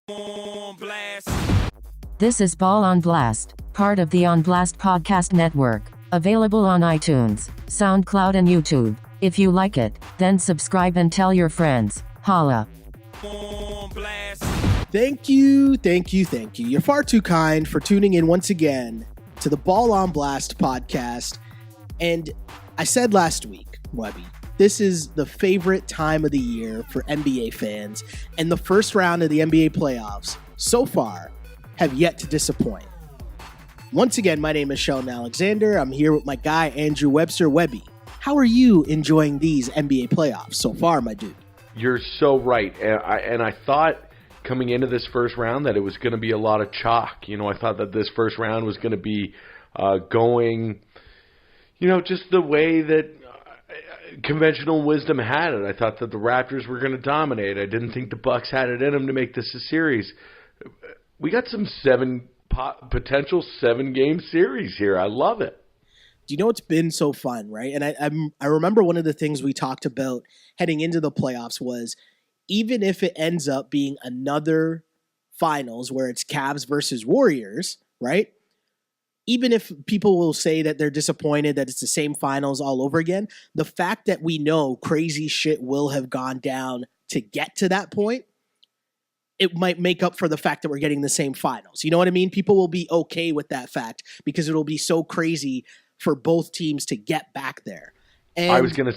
On blast. This is Ball on Blast, part of the On Blast podcast network, available on iTunes, SoundCloud and YouTube. If you like it, then subscribe and tell your friends. Holla. On blast. Thank you. You're far too kind for tuning in once again to the Ball on Blast podcast. And I said last week, Webby, this is the favorite time of the year for NBA fans, and the first round of the NBA playoffs so far have yet to disappoint. Once again, my name is Sheldon and Alexander. I'm here with my guy, Andrew Webster. Webby, how are you enjoying these NBA playoffs so far, my dude? You're so right. And I thought coming into this first round that it was going to be a lot of chalk. You know, I thought that this first round was going to be going, just the way that conventional wisdom had it. I thought that the Raptors were going to dominate. I didn't think the Bucks had it in them to make this a series. We got some potential 7-game series here. I love it. Do you know what's been so fun, right? And I remember one of the things we talked about heading into the playoffs was even if it ends up being another finals where it's Cavs versus Warriors, right? Even if people will say that they're disappointed that it's the same finals all over again, the fact that we know crazy shit will have gone down to get to that point, it might make up for the fact that we're getting the same finals. You know what I mean? People will be okay with that fact because it'll be so crazy for both teams to get back there. And I was just going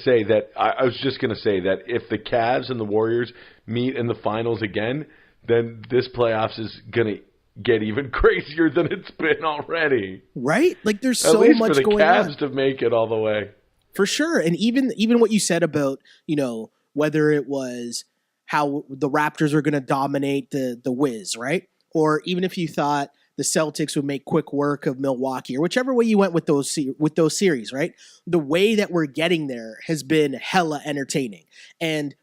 to say that if the Cavs and the Warriors meet in the finals again, then this playoffs is going to get even crazier than it's been already. Right? Like there's so much going on. At least for the Cavs to make it all the way. For sure. And even what you said about, whether it was how the Raptors are going to dominate the Wiz, right? Or even if you thought the Celtics would make quick work of Milwaukee, or whichever way you went with those series, right? The way that we're getting there has been hella entertaining. And,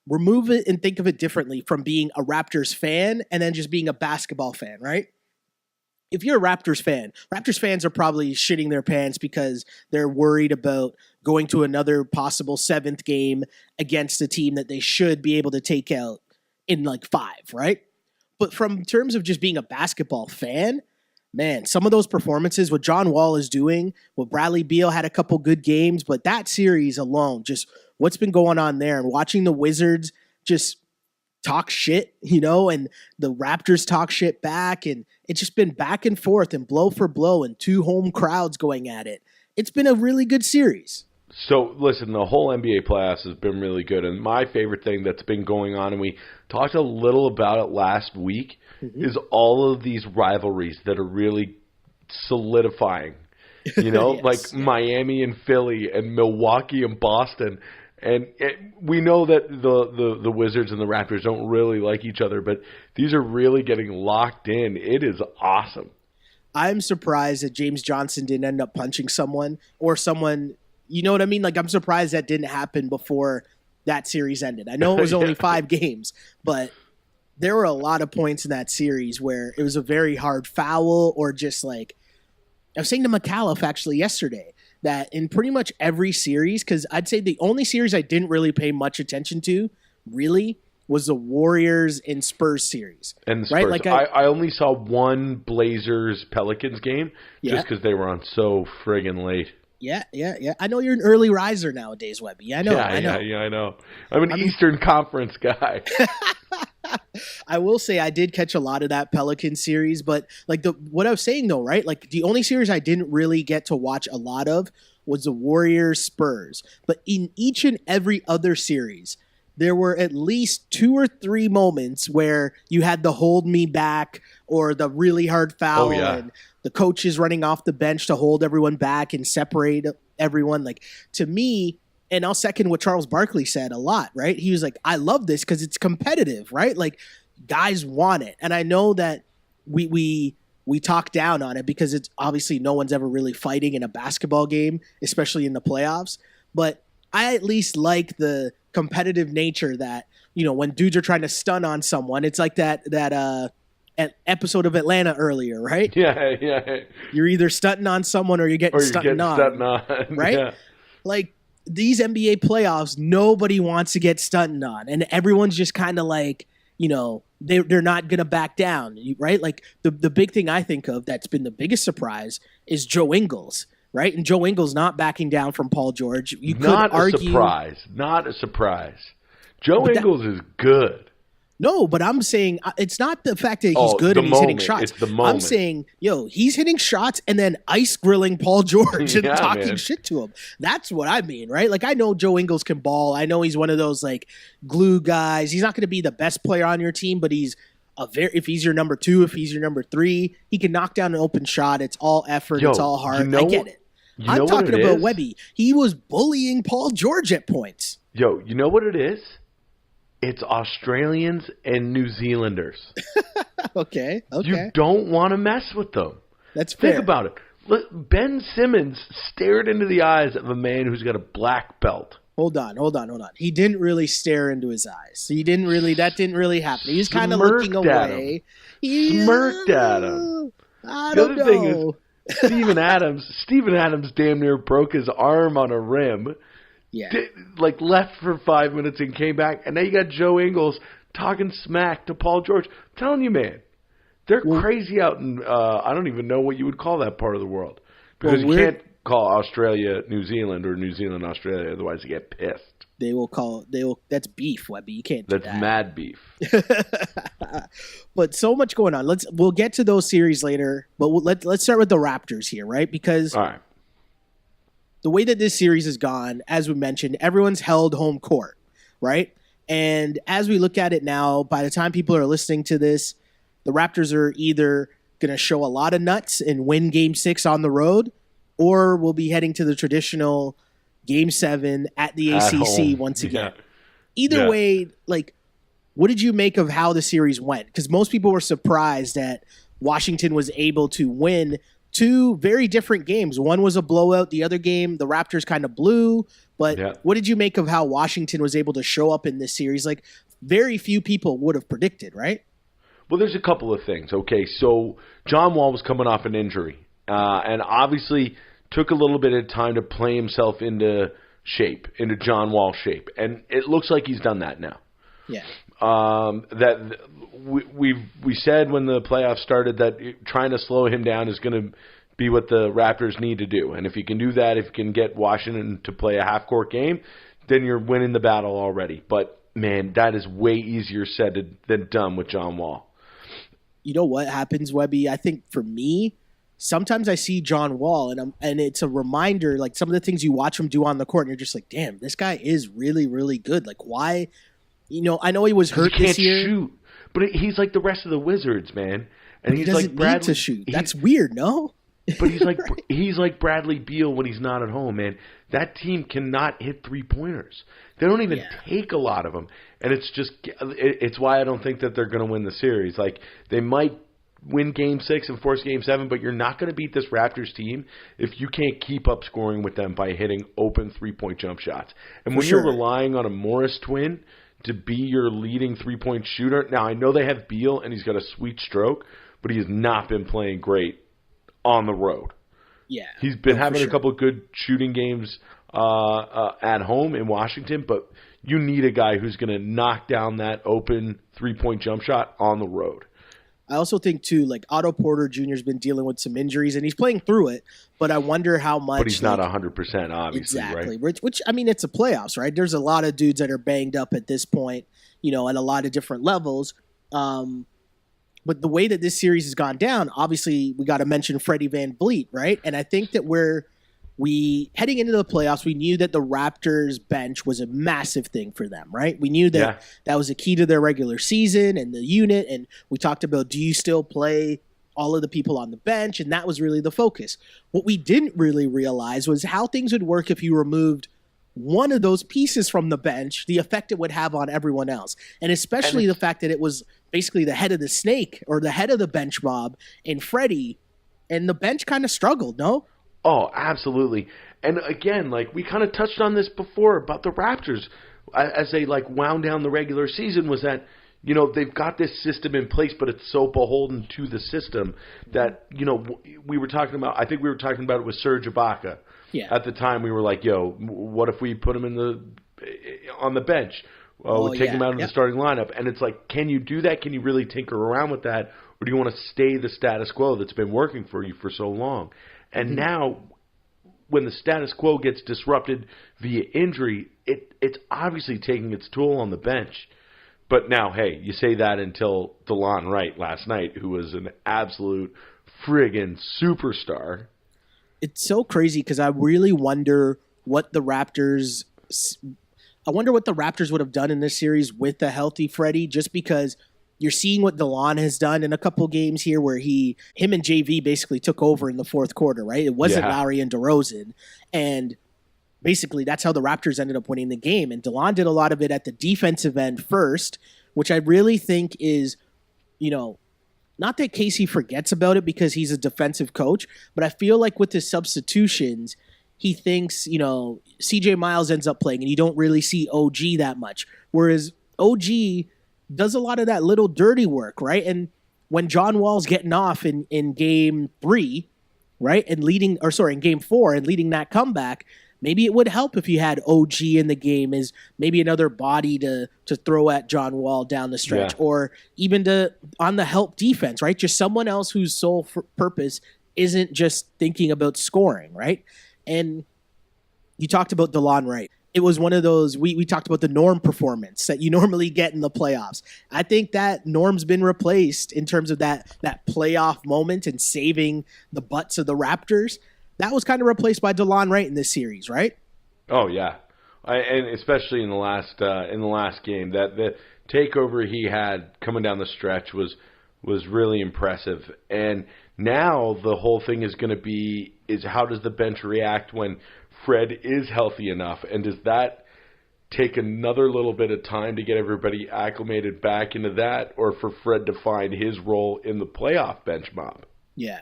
remove it and think of it differently from being a Raptors fan and then just being a basketball fan, right? If you're a Raptors fans are probably shitting their pants because they're worried about going to another possible 7th game against a team that they should be able to take out in like 5, right? But from terms of just being a basketball fan, man, some of those performances, what John Wall is doing, what Bradley Beal had a couple good games, but that series alone, just what's been going on there and watching the Wizards just talk shit, and the Raptors talk shit back, and it's just been back and forth and blow for blow and 2 home crowds going at it. It's been a really good series. So, listen, the whole NBA playoffs has been really good, and my favorite thing that's been going on, and we talked a little about it last week, is all of these rivalries that are really solidifying. Yes, like Miami and Philly and Milwaukee and Boston. And we know that the Wizards and the Raptors don't really like each other, but these are really getting locked in. It is awesome. I'm surprised that James Johnson didn't end up punching someone or someone, you know what I mean? Like, I'm surprised that didn't happen before that series ended. I know it was only 5 games, but there were a lot of points in that series where it was a very hard foul or just like, I was saying to McAuliffe actually yesterday, that in pretty much every series, because I'd say the only series I didn't really pay much attention to, really, was the Warriors and Spurs series. And the Spurs. Right? Like I only saw one Blazers-Pelicans game just because they were on so friggin' late. Yeah. I know you're an early riser nowadays, Webby. I know. I know. I'm an Eastern Conference guy. I will say I did catch a lot of that Pelican series, but like what I was saying though, right? Like the only series I didn't really get to watch a lot of was the Warriors Spurs. But in each and every other series, there were at least 2 or 3 moments where you had the hold me back or the really hard foul and the coaches running off the bench to hold everyone back and separate everyone. Like, to me, and I'll second what Charles Barkley said a lot, right? He was like, I love this because it's competitive, right? Like, guys want it. And I know that we talk down on it because it's obviously no one's ever really fighting in a basketball game, especially in the playoffs. But I at least like the competitive nature that, when dudes are trying to stun on someone, it's like that episode of Atlanta earlier, right? Yeah. You're either stunting on someone or you're getting stunting on. Right? Yeah. Like, these NBA playoffs, nobody wants to get stunting on. And everyone's just kind of like, they're not going to back down, right? Like the big thing I think of that's been the biggest surprise is Joe Ingles, right? And Joe Ingles not backing down from Paul George. You could argue, not a surprise. Joe Ingles is good. No, but I'm saying it's not the fact that he's good and he's hitting shots. It's the moment. I'm saying, he's hitting shots and then ice grilling Paul George and talking shit to him. That's what I mean, right? Like, I know Joe Ingles can ball. I know he's one of those, like, glue guys. He's not going to be the best player on your team, but he's if he's your number 2, if he's your number 3, he can knock down an open shot. It's all effort. It's all hard. I get it. I'm talking about Webby. He was bullying Paul George at points. You know what it is? It's Australians and New Zealanders. Okay. You don't want to mess with them. That's fair. Think about it. Ben Simmons stared into the eyes of a man who's got a black belt. Hold on. He didn't really stare into his eyes. That didn't really happen. He was kind of looking away. Smirked at him. I don't know. The other thing is, Steven Adams damn near broke his arm on a rim. Yeah. Left for 5 minutes and came back. And now you got Joe Ingles talking smack to Paul George. I'm telling you, man, they're crazy out in, I don't even know what you would call that part of the world. Because you can't call Australia New Zealand or New Zealand Australia, otherwise you get pissed. That's beef, Webby. You can't do that. That's mad beef. But so much going on. We'll get to those series later, but let's start with the Raptors here, right? Because all right. The way that this series has gone, as we mentioned, everyone's held home court, right? And as we look at it now, by the time people are listening to this, the Raptors are either going to show a lot of nuts and win Game 6 on the road, or we'll be heading to the traditional Game 7 at the ACC once again. Yeah. Either way, what did you make of how the series went? Because most people were surprised that Washington was able to win 2 very different games. One was a blowout. The other game, the Raptors kind of blew. But what did you make of how Washington was able to show up in this series? Very few people would have predicted, right? Well, there's a couple of things. Okay, so John Wall was coming off an injury. And obviously took a little bit of time to play himself into John Wall shape. And it looks like he's done that now. Yeah. We said when the playoffs started that trying to slow him down is going to be what the Raptors need to do. And if you can do that, if you can get Washington to play a half-court game, then you're winning the battle already. But, man, that is way easier said than done with John Wall. You know what happens, Webby? I think for me, sometimes I see John Wall, and it's a reminder, some of the things you watch him do on the court, and you're just like, damn, this guy is really, really good. Why? I know he was hurt this year. He can't shoot, but he's like the rest of the Wizards, man. And he doesn't need to shoot. That's weird, no? But he's like Bradley Beal when he's not at home, man. That team cannot hit 3-pointers. They don't even take a lot of them, and it's why I don't think that they're going to win the series. They might win Game 6 and force Game 7, but you're not going to beat this Raptors team if you can't keep up scoring with them by hitting open 3-point jump shots. And when you're relying on a Morris twin to be your leading 3-point shooter. Now, I know they have Beal, and he's got a sweet stroke, but he has not been playing great on the road. Yeah. He's been having a couple of good shooting games at home in Washington, but you need a guy who's going to knock down that open 3-point jump shot on the road. I also think, too, Otto Porter Jr. has been dealing with some injuries, and he's playing through it, but I wonder how much... But he's not 100%, obviously, exactly, right? Which, it's a playoffs, right? There's a lot of dudes that are banged up at this point, at a lot of different levels. But the way that this series has gone down, obviously, we got to mention Freddie VanVleet, right? And I think that heading into the playoffs, we knew that the Raptors bench was a massive thing for them, right? We knew that that was a key to their regular season and the unit. And we talked about, do you still play all of the people on the bench? And that was really the focus. What we didn't really realize was how things would work if you removed one of those pieces from the bench, the effect it would have on everyone else. And especially the fact that it was basically the head of the snake or the head of the bench mob in Freddie. And the bench kind of struggled, no? Oh, absolutely. And again, we kind of touched on this before about the Raptors as they wound down the regular season, was that, they've got this system in place, but it's so beholden to the system that, we were talking about it with Serge Ibaka. Yeah. At the time we were like, yo, what if we put him on the bench? take him out of the starting lineup. And it's like, can you do that? Can you really tinker around with that? Or do you want to stay the status quo that's been working for you for so long? And now, when the status quo gets disrupted via injury, it's obviously taking its toll on the bench. But now, hey, you say that until DeLon Wright last night, who was an absolute friggin' superstar. It's so crazy because I really wonder what the Raptors would have done in this series with a healthy Freddie, just because you're seeing what DeLon has done in a couple games here where him and JV basically took over in the fourth quarter, right? It wasn't Lowry and DeRozan. And basically that's how the Raptors ended up winning the game. And DeLon did a lot of it at the defensive end first, which I really think is, not that Casey forgets about it because he's a defensive coach, but I feel like with his substitutions, he thinks, CJ Miles ends up playing and you don't really see OG that much. Whereas OG does a lot of that little dirty work, right? And when John Wall's getting off in game 3, right? And in game 4 and leading that comeback, maybe it would help if you had OG in the game as maybe another body to throw at John Wall down the stretch, or even on the help defense, right? Just someone else whose sole purpose isn't just thinking about scoring, right? And you talked about DeLon Wright. It was one of those, we talked about the Norm performance that you normally get in the playoffs. I think that Norm's been replaced in terms of that playoff moment and saving the butts of the Raptors. That was kind of replaced by DeLon Wright in this series, right? Oh, yeah. And especially in the last game, that the takeover he had coming down the stretch was really impressive. And now the whole thing is going to be how does the bench react when Fred is healthy enough? And does that take another little bit of time to get everybody acclimated back into that, or for Fred to find his role in the playoff bench mob? Yeah.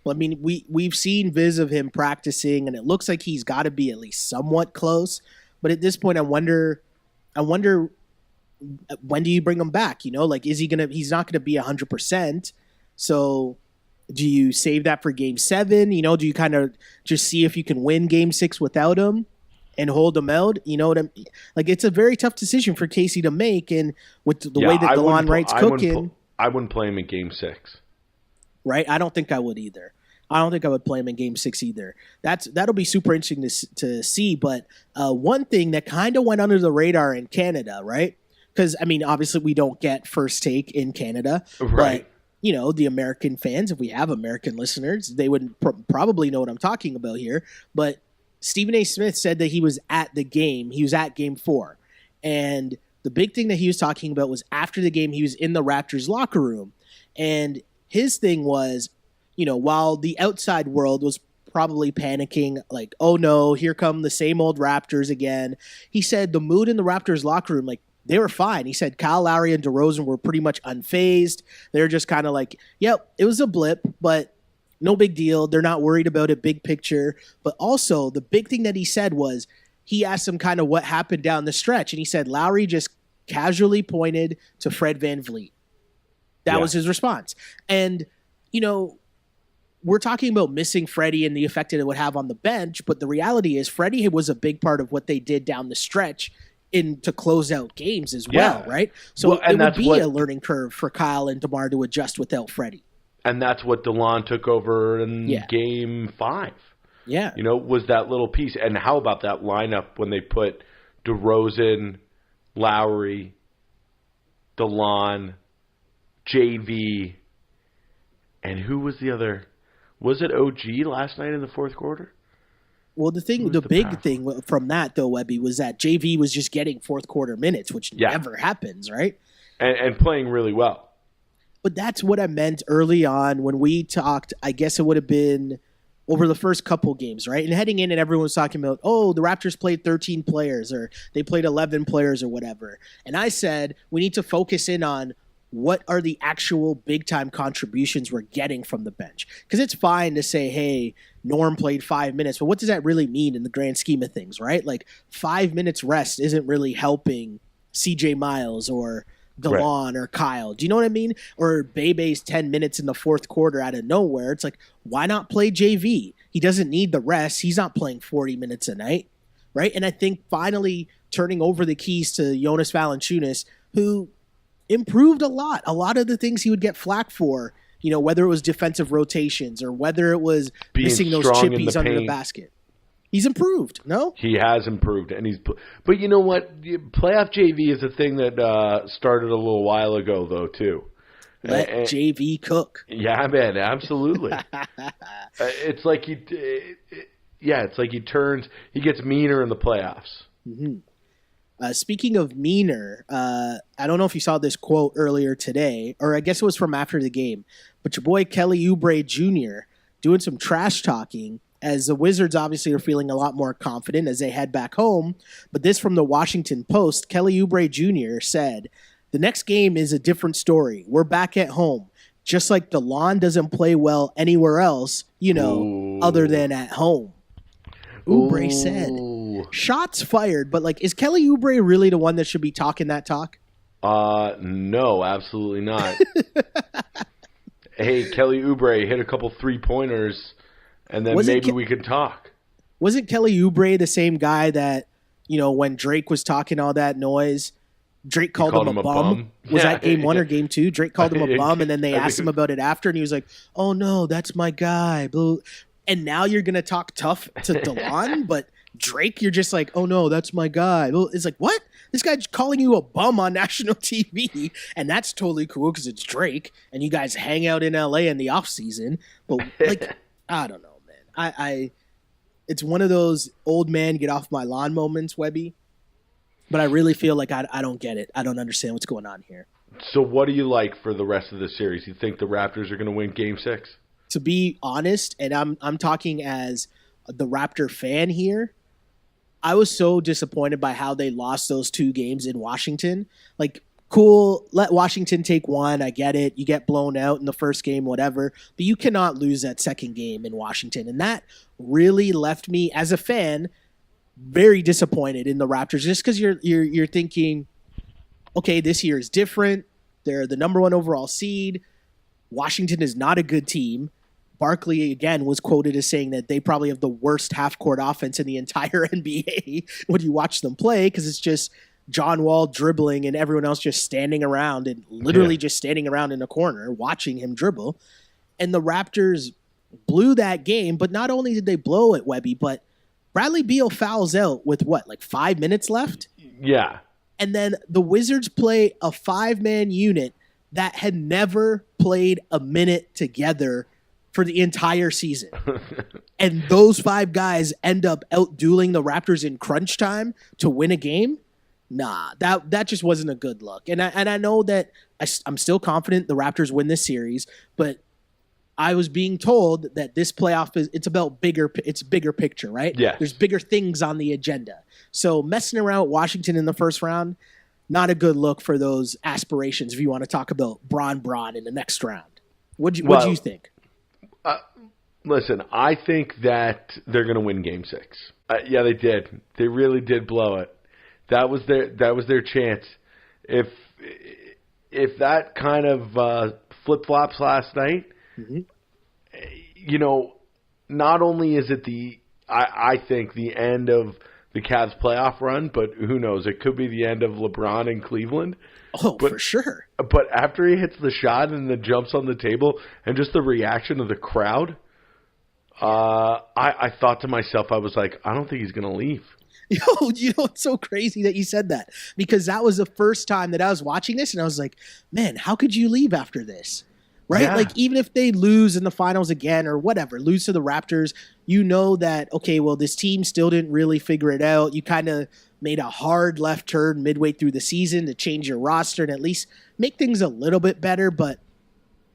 Well, I mean, we've seen viz of him practicing, and it looks like he's got to be at least somewhat close. But at this point, I wonder when do you bring him back? Like, he's not gonna be 100%. So do you save that for game 7? Do you kind of just see if you can win game 6 without him and hold him out? You know what I mean? Like, it's a very tough decision for Casey to make, and with the way that DeLon Wright's cooking, I wouldn't play him in game 6. Right? I don't think I would either. I don't think I would play him in game 6 either. That'll be super interesting to see. But one thing that kind of went under the radar in Canada, right? Because, I mean, obviously we don't get first take in Canada. Right. But, the American fans, if we have American listeners, they would probably know what I'm talking about here. But Stephen A. Smith said that he was at the game. He was at game 4. And the big thing that he was talking about was after the game, he was in the Raptors locker room. And his thing was, while the outside world was probably panicking, like, oh no, here come the same old Raptors again. He said the mood in the Raptors locker room, like, they were fine. He said Kyle Lowry and DeRozan were pretty much unfazed. They're just kind of like, yep, it was a blip, but no big deal. They're not worried about it, big picture. But also, the big thing that he said was, he asked him kind of what happened down the stretch, and he said Lowry just casually pointed to Fred VanVleet. That was his response. And, we're talking about missing Freddie and the effect that it would have on the bench, but the reality is Freddie was a big part of what they did down the stretch to close out games as well, right? So it would be a learning curve for Kyle and DeMar to adjust without Freddie. And that's what DeLon took over in game 5. Yeah. Was that little piece. And how about that lineup when they put DeRozan, Lowry, DeLon, JV, and who was the other? Was it OG last night in the fourth quarter? Well, the big thing from that, though, Webby, was that JV was just getting fourth quarter minutes, which never happens, right? And playing really well. But that's what I meant early on when we talked. I guess it would have been over the first couple games, right? And heading in, and everyone was talking about, oh, the Raptors played 13 players, or they played 11 players, or whatever. And I said, we need to focus in on what are the actual big-time contributions we're getting from the bench. Because it's fine to say, hey, Norm played 5 minutes, but what does that really mean in the grand scheme of things, right? Like, 5 minutes rest isn't really helping CJ Miles or DeLon or Kyle. Do you know what I mean? Or Bebe's 10 minutes in the fourth quarter out of nowhere. It's like, why not play JV? He doesn't need the rest. He's not playing 40 minutes a night. right? And I think finally turning over the keys to Jonas Valanciunas, who improved a lot. A lot of the things he would get flack for, whether it was defensive rotations or whether it was being missing those chippies under the basket. He's improved, no? He has improved, but you know what? Playoff JV is a thing that started a little while ago, though, too. Let JV cook. Yeah, man, absolutely. It's like he gets meaner in the playoffs. Mm-hmm. Speaking of meaner, I don't know if you saw this quote earlier today, or I guess it was from after the game, but your boy Kelly Oubre Jr. doing some trash talking as the Wizards obviously are feeling a lot more confident as they head back home. But this from the Washington Post, Kelly Oubre Jr. said, "The next game is a different story. We're back at home. Just like DeLon doesn't play well anywhere else, other than at home." Oubre said. Shots fired, but is Kelly Oubre really the one that should be talking that talk? No, absolutely not. Hey, Kelly Oubre hit a couple 3-pointers, and then maybe we could talk. Wasn't Kelly Oubre the same guy that, when Drake was talking all that noise, Drake called him a bum? Was that game 1 or game 2? Drake called him a bum, and then they asked him about it after, and he was like, "Oh no, that's my guy." And now you're gonna talk tough to DeLon, but Drake, you're just like, "Oh no, that's my guy." It's like, what? This guy's calling you a bum on national TV, and that's totally cool because it's Drake, and you guys hang out in LA in the off season. But I don't know, man. It's one of those old man get off my lawn moments, Webby. But I really feel like I don't get it. I don't understand what's going on here. So what do you like for the rest of the series? You think the Raptors are going to win Game 6? To be honest, and I'm talking as the Raptor fan here, I was so disappointed by how they lost those 2 games in Washington. Cool, let Washington take 1. I get it. You get blown out in the first game, whatever. But you cannot lose that second game in Washington. And that really left me, as a fan, very disappointed in the Raptors. Just because you're thinking, okay, this year is different. They're the number 1 overall seed. Washington is not a good team. Barkley, again, was quoted as saying that they probably have the worst half-court offense in the entire NBA when you watch them play, because it's just John Wall dribbling and everyone else just standing around and literally just standing around in a corner watching him dribble. And the Raptors blew that game, but not only did they blow it, Webby, but Bradley Beal fouls out with 5 minutes left? Yeah. And then the Wizards play a 5-man unit that had never played a minute together for the entire season. And those 5 guys end up out-dueling the Raptors in crunch time to win a game? Nah, that just wasn't a good look. And I know that I'm still confident the Raptors win this series, but I was being told that this playoff it's bigger picture, right? Yeah. There's bigger things on the agenda. So messing around with Washington in the first round, not a good look for those aspirations if you want to talk about Braun in the next round. What do you think? Listen, I think that they're going to win Game 6. Yeah, they did. They really did blow it. That was their chance. If that kind of flip-flops last night, not only is it I think the end of the Cavs playoff run, but who knows? It could be the end of LeBron in Cleveland. Oh, for sure. But after he hits the shot and then jumps on the table and just the reaction of the crowd, I thought to myself, I was like, I don't think he's going to leave. It's so crazy that you said that, because that was the first time that I was watching this and I was like, man, how could you leave after this? Right? Yeah. Even if they lose in the finals again or whatever, lose to the Raptors, that, okay, well, this team still didn't really figure it out. You kind of made a hard left turn midway through the season to change your roster and at least make things a little bit better. But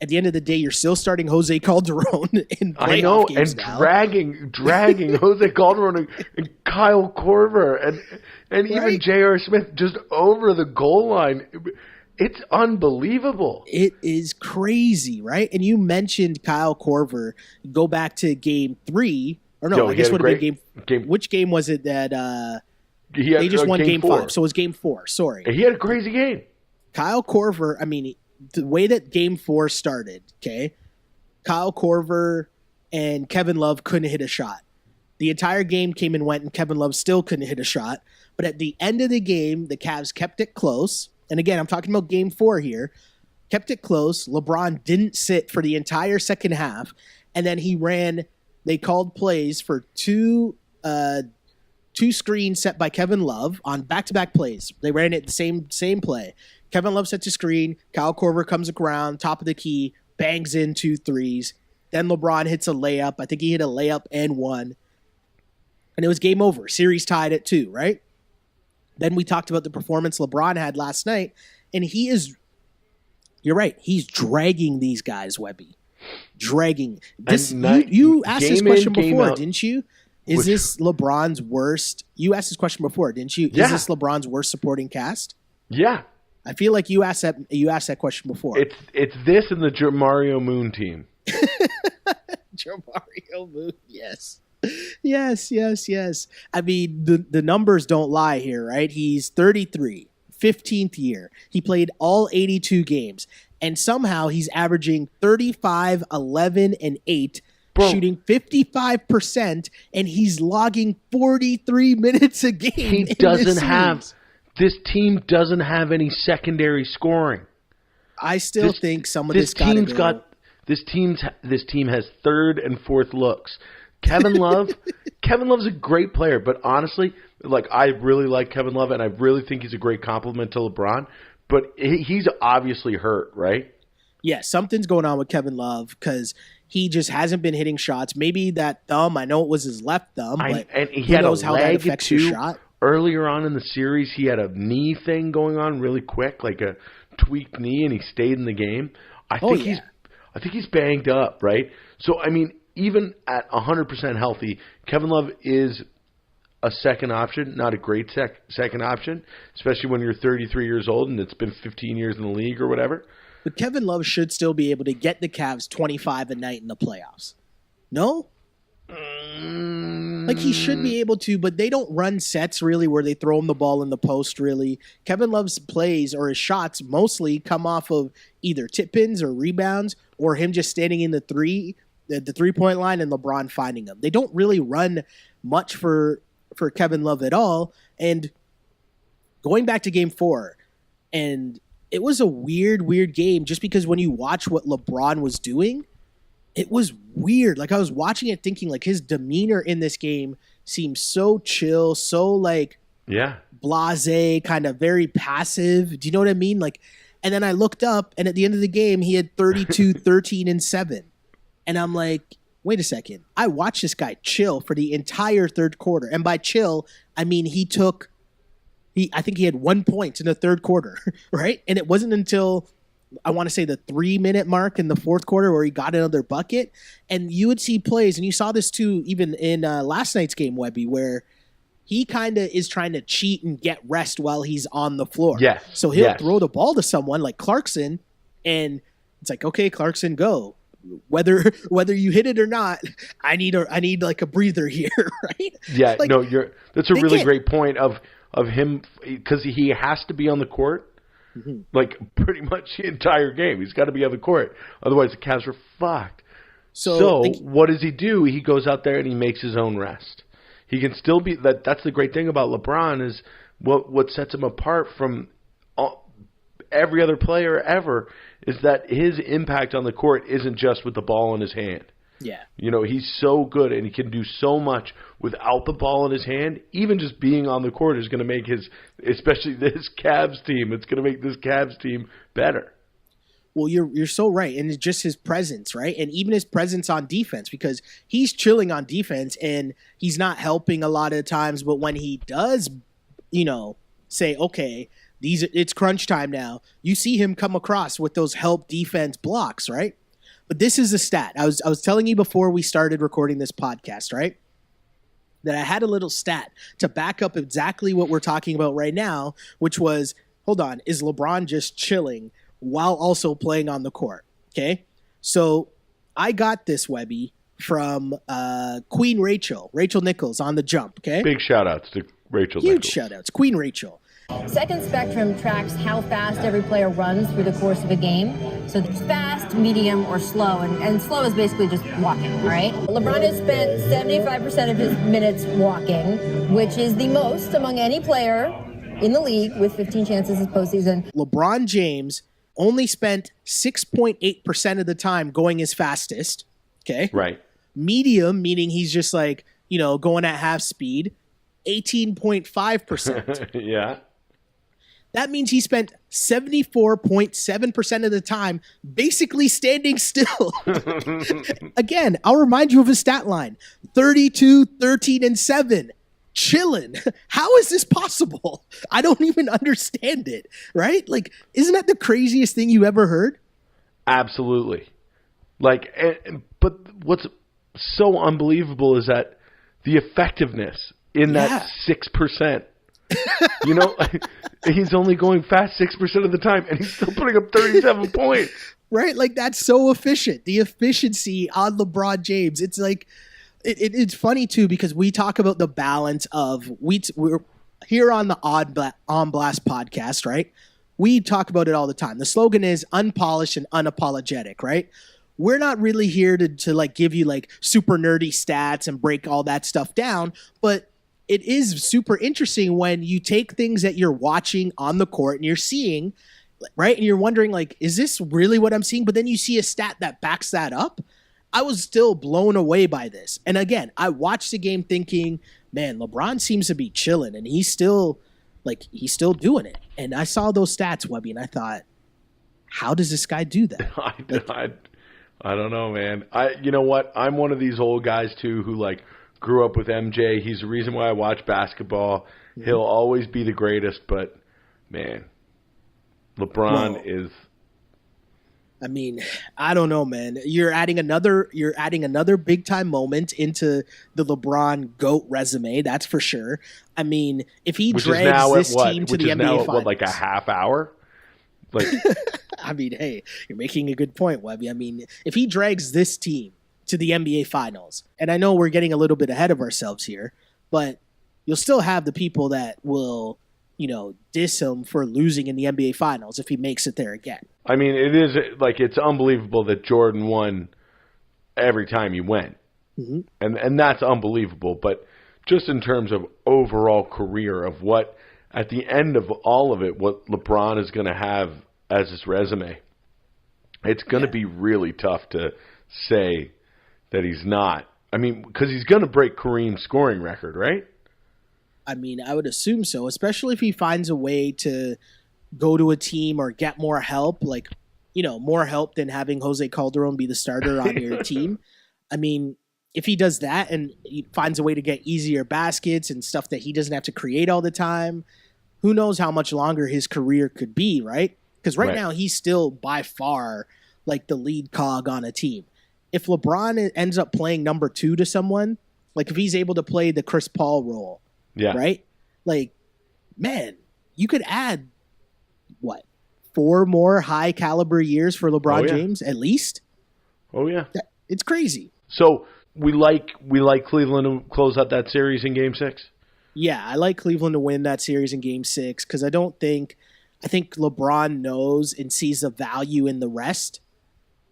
at the end of the day, you're still starting Jose Calderon in playoff games and now. dragging Jose Calderon and Kyle Korver and even J.R. Smith just over the goal line. It's unbelievable. It is crazy, right? And you mentioned Kyle Korver. Go back to Game 3. Or no, I guess it would have been game. Which game was it that they just won Game 5? So it was Game 4. Sorry. He had a crazy game. Kyle Korver, the way that Game 4 started, okay, Kyle Korver and Kevin Love couldn't hit a shot. The entire game came and went, and Kevin Love still couldn't hit a shot. But at the end of the game, the Cavs kept it close. And again, I'm talking about game 4 here. Kept it close. LeBron didn't sit for the entire second half. And then they called plays for two screens set by Kevin Love on back-to-back plays. They ran it the same play. Kevin Love sets a screen. Kyle Korver comes around, top of the key, bangs in 2 threes. Then LeBron hits a layup. I think he hit a layup and one. And it was game over. Series tied at 2, right? Then we talked about the performance LeBron had last night. And you're right, he's dragging these guys, Webby. Dragging. You asked this question before, didn't you? Is this LeBron's worst? You asked this question before, didn't you? Yeah. Is this LeBron's worst supporting cast? Yeah. I feel like you asked that question before. It's this and the Mario Moon team. Mario Moon, yes. Yes. I mean, the numbers don't lie here, right? He's 33, 15th year. He played all 82 games, and somehow he's averaging 35, 11, and 8, shooting 55%, and he's logging 43 minutes a game. This team doesn't have any secondary scoring. I still think some of this This team has third and fourth looks. Kevin Love's a great player, but honestly, I really like Kevin Love, and I really think he's a great compliment to LeBron. But he's obviously hurt, right? Yeah, something's going on with Kevin Love because he just hasn't been hitting shots. Maybe that thumb. I know it was his left thumb, but he had knows a how that leg affects too. your shot. Earlier on in the series, he had a knee thing going on really quick, like a tweaked knee, and he stayed in the game. I think he's banged up, right? So, I mean, even at 100% healthy, Kevin Love is a second option, not a great second option, especially when you're 33 years old and it's been 15 years in the league or whatever. But Kevin Love should still be able to get the Cavs 25 a night in the playoffs. No? He should be able to, but they don't run sets really where they throw him the ball in the post really. Kevin Love's plays or his shots mostly come off of either tip-ins or rebounds or him just standing in the three-point line and LeBron finding him. They don't really run much for Kevin Love at all. And going back to game 4, and it was a weird game just because when you watch what LeBron was doing, it was weird. I was watching it thinking his demeanor in this game seemed so chill, so blasé, kind of very passive. Do you know what I mean? And then I looked up and at the end of the game, he had 32, 13, and 7. And I'm like, wait a second. I watched this guy chill for the entire third quarter. And by chill, I mean I think he had 1 point in the third quarter, right? And it wasn't until I want to say the 3-minute mark in the fourth quarter where he got another bucket. And you would see plays, and you saw this too even in last night's game, Webby, where he kind of is trying to cheat and get rest while he's on the floor. Yes. So he'll throw the ball to someone like Clarkson, and it's like, okay, Clarkson, go. Whether you hit it or not, I need a breather here, right? Yeah, that's a really great point of him, because he has to be on the court. Mm-hmm. Pretty much the entire game. He's got to be on the court. Otherwise, the Cavs are fucked. So what does he do? He goes out there and he makes his own rest. He can still be – that's the great thing about LeBron is what sets him apart from every other player ever is that his impact on the court isn't just with the ball in his hand. Yeah. He's so good and he can do so much without the ball in his hand. Even just being on the court is going to make especially this Cavs team, it's going to make this Cavs team better. Well, you're so right. And it's just his presence, right? And even his presence on defense, because he's chilling on defense and he's not helping a lot of times. But when he does, say, okay, it's crunch time now, you see him come across with those help defense blocks, right? But this is a stat. I was telling you before we started recording this podcast, right? That I had a little stat to back up exactly what we're talking about right now, which was, hold on, is LeBron just chilling while also playing on the court? Okay. So I got this, Webby, from Queen Rachel Nichols on The Jump. Okay. Big shout outs to Rachel Huge Nichols. shout outs. Queen Rachel. Second Spectrum tracks how fast every player runs through the course of a game. So it's fast, medium, or slow. And slow is basically just walking, all right? LeBron has spent 75% of his minutes walking, which is the most among any player in the league with 15 chances this postseason. LeBron James only spent 6.8% of the time going his fastest. Okay. Right. Medium, meaning he's just like, going at half speed, 18.5%. Yeah. That means he spent 74.7% of the time basically standing still. Again, I'll remind you of his stat line. 32, 13, and 7. Chilling. How is this possible? I don't even understand it, right? Like, isn't that the craziest thing you ever heard? Absolutely. But what's so unbelievable is that the effectiveness in that 6%. He's only going fast 6% of the time, and he's still putting up 37 points. Right? Like, that's so efficient. The efficiency on LeBron James. It's like, it's funny, too, because we talk about the balance of, we're here on the On Blast podcast, right? We talk about it all the time. The slogan is unpolished and unapologetic, right? We're not really here to like give you like super nerdy stats and break all that stuff down, but it is super interesting when you take things that you're watching on the court and you're seeing, right? And you're wondering, like, is this really what I'm seeing? But then you see a stat that backs that up. I was still blown away by this. And again, I watched the game thinking, man, LeBron seems to be chilling and he's still doing it. And I saw those stats, Webby, and I thought, how does this guy do that? I don't know, man. You know what? I'm one of these old guys too who like grew up with MJ. He's the reason why I watch basketball. Mm-hmm. He'll always be the greatest, but man, LeBron is. I mean, I don't know, man. You're adding another big time moment into the LeBron GOAT resume. That's for sure. I mean, if he drags this team to the NBA Finals, like a half hour. Like, I mean, hey, you're making a good point, Webby. I mean, if he drags this team to the NBA Finals, and I know we're getting a little bit ahead of ourselves here, but you'll still have the people that will, diss him for losing in the NBA Finals if he makes it there again. I mean, it is like, it's unbelievable that Jordan won every time he went. Mm-hmm. And that's unbelievable. But just in terms of overall career of what, at the end of all of it, what LeBron is going to have as his resume, it's going to be really tough to say that he's not. I mean, because he's going to break Kareem's scoring record, right? I mean, I would assume so, especially if he finds a way to go to a team or get more help, like, more help than having Jose Calderon be the starter on your team. I mean, if he does that and he finds a way to get easier baskets and stuff that he doesn't have to create all the time, who knows how much longer his career could be, right? Because right now he's still by far like the lead cog on a team. If LeBron ends up playing number 2 to someone, like if he's able to play the Chris Paul role, right? Like, man, you could add, 4 more high caliber years for LeBron James at least? Oh, yeah. It's crazy. So we like Cleveland to close out that series in Game 6? Yeah, I like Cleveland to win that series in Game 6 because I think LeBron knows and sees the value in the rest,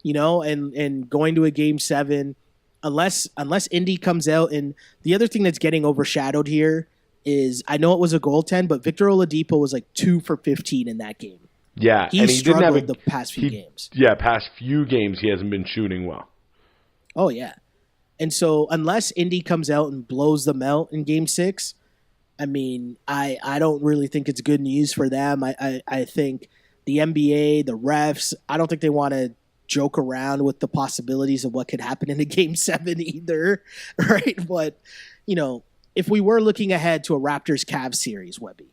and going to a Game 7, unless Indy comes out. And the other thing that's getting overshadowed here is, I know it was a goaltend, but Victor Oladipo was like 2 for 15 in that game. Yeah, he struggled the past few games. Yeah, past few games he hasn't been shooting well. Oh, yeah. And so unless Indy comes out and blows them out in Game 6, I mean, I don't really think it's good news for them. I think the NBA, the refs, I don't think they want to joke around with the possibilities of what could happen in a Game 7 either, right? But, if we were looking ahead to a Raptors-Cavs series, Webby,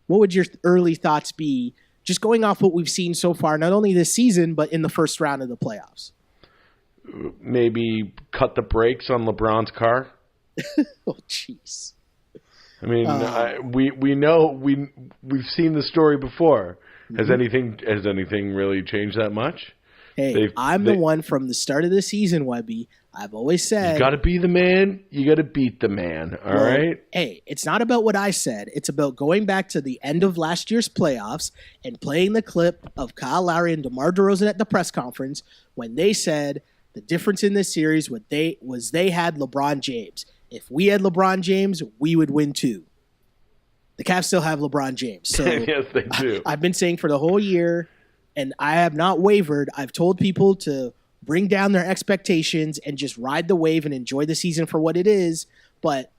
what would your early thoughts be, just going off what we've seen so far, not only this season, but in the first round of the playoffs? Maybe cut the brakes on LeBron's car. Oh, jeez. I mean, we know we've seen the story before. Has anything really changed that much? Hey, I'm the one from the start of the season, Webby. I've always said, you got to be the man. You got to beat the man. All right. Hey, it's not about what I said. It's about going back to the end of last year's playoffs and playing the clip of Kyle Lowry and DeMar DeRozan at the press conference when they said the difference in this series they had LeBron James. If we had LeBron James, we would win too. The Cavs still have LeBron James. So yes, they do. I've been saying for the whole year, and I have not wavered. I've told people to bring down their expectations and just ride the wave and enjoy the season for what it is. But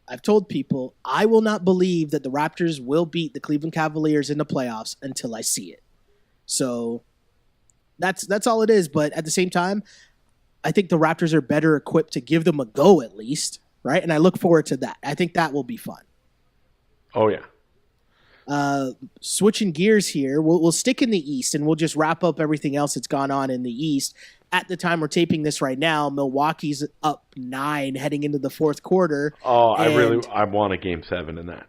I've told people I will not believe that the Raptors will beat the Cleveland Cavaliers in the playoffs until I see it. So that's all it is. But at the same time, I think the Raptors are better equipped to give them a go at least, right? And I look forward to that. I think that will be fun. Oh, yeah. Switching gears here, we'll stick in the East and we'll just wrap up everything else that's gone on in the East. At the time we're taping this right now, Milwaukee's up 9 heading into the fourth quarter. Oh, I want a Game 7 in that.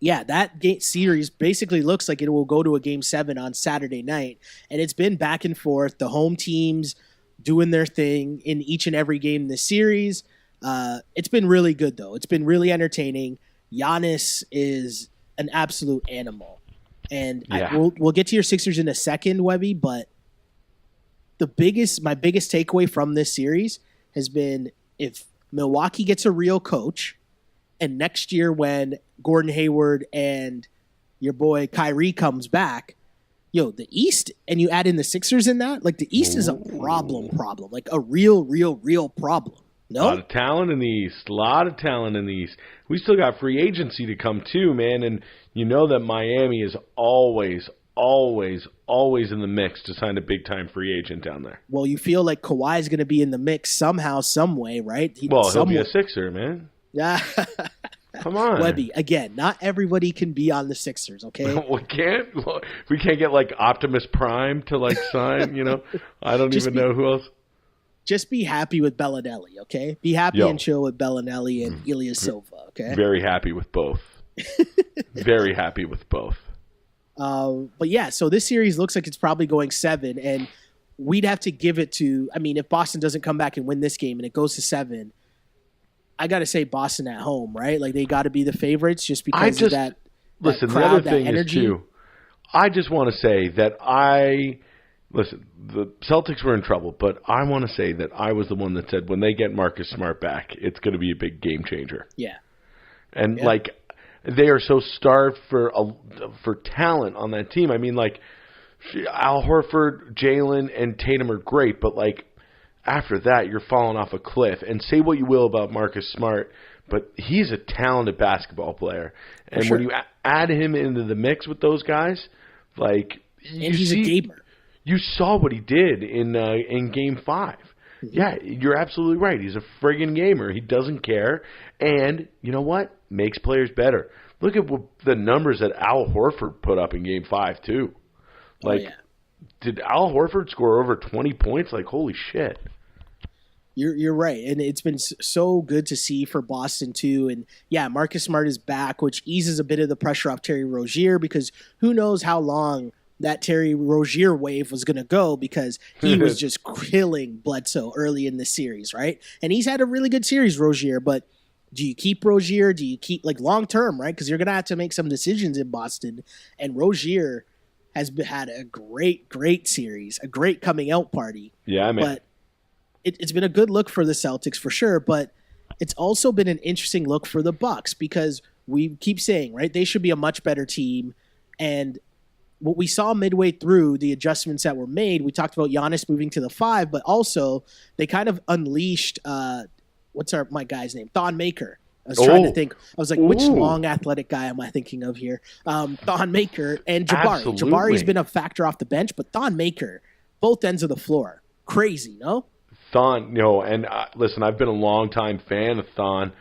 Yeah, that series basically looks like it will go to a Game 7 on Saturday night. And it's been back and forth. The home teams doing their thing in each and every game this series. It's been really good, though. It's been really entertaining. Giannis is an absolute animal. And we'll get to your Sixers in a second, Webby, but my biggest takeaway from this series has been if Milwaukee gets a real coach, and next year when Gordon Hayward and your boy Kyrie comes back, the East, and you add in the Sixers in that, like the East is a problem, like a real problem. No? A lot of talent in the East. We still got free agency to come too, man, and you know that Miami is always in the mix to sign a big-time free agent down there. Well, you feel like Kawhi is going to be in the mix somehow, some way, right? He'll be a Sixer, man. Yeah. Come on. Webby, again, not everybody can be on the Sixers, okay? We can't get, like, Optimus Prime to, like, sign, I don't even know who else. Just be happy with Bellinelli, okay? Be happy and chill with Bellinelli and Ilya Silva, okay? Very happy with both. Very happy with both. But yeah, so this series looks like it's probably going 7, and we'd have to give it to, if Boston doesn't come back and win this game and it goes to 7, I got to say Boston at home, right? Like they got to be the favorites just because of that crowd, the other thing that energy. Is too, I just want to say that the Celtics were in trouble, but I want to say that I was the one that said when they get Marcus Smart back, it's going to be a big game changer. Yeah. And they are so starved for talent on that team. Al Horford, Jalen, and Tatum are great, but after that, you're falling off a cliff. And say what you will about Marcus Smart, but he's a talented basketball player. And when you add him into the mix with those guys, he's a gamer. You saw what he did in Game 5. Mm-hmm. Yeah, you're absolutely right. He's a friggin' gamer. He doesn't care. And you know what? Makes players better. Look at the numbers that Al Horford put up in Game 5, too. Did Al Horford score over 20 points? Holy shit. You're right. And it's been so good to see for Boston, too. And, yeah, Marcus Smart is back, which eases a bit of the pressure off Terry Rozier because who knows how long that Terry Rozier wave was going to go because he was just killing Bledsoe early in the series, right? And he's had a really good series, Rozier, but do you keep Rozier? Do you keep long-term, right? Because you're going to have to make some decisions in Boston. And Rozier has had a great series, a great coming out party. Yeah, man. But it's been a good look for the Celtics for sure, but it's also been an interesting look for the Bucks because we keep saying, right, they should be a much better team. And what we saw midway through the adjustments that were made, we talked about Giannis moving to the 5, but also they kind of unleashed what's my guy's name? Thon Maker. I was trying to think. I was like, which long athletic guy am I thinking of here? Thon Maker and Jabari. Absolutely. Jabari's been a factor off the bench, but Thon Maker, both ends of the floor. Crazy, no? Thon, and listen, I've been a long-time fan of Thon,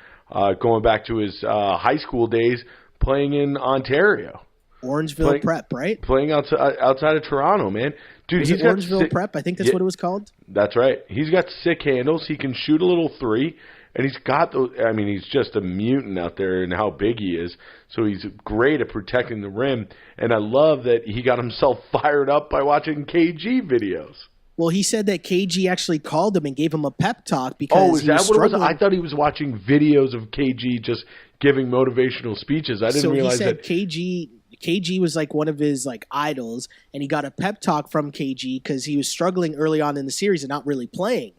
going back to his high school days playing in Ontario. Orangeville Prep, right? Playing outside of Toronto, man. Dude, he's got Orangeville Prep. I think that's what it was called. That's right. He's got sick handles. He can shoot a little three, and he's got those. He's just a mutant out there in how big he is. So he's great at protecting the rim, and I love that he got himself fired up by watching KG videos. Well, he said that KG actually called him and gave him a pep talk because is that what it was? I thought he was watching videos of KG just giving motivational speeches. I didn't realize he said that KG was like one of his like idols, and he got a pep talk from KG because he was struggling early on in the series and not really playing.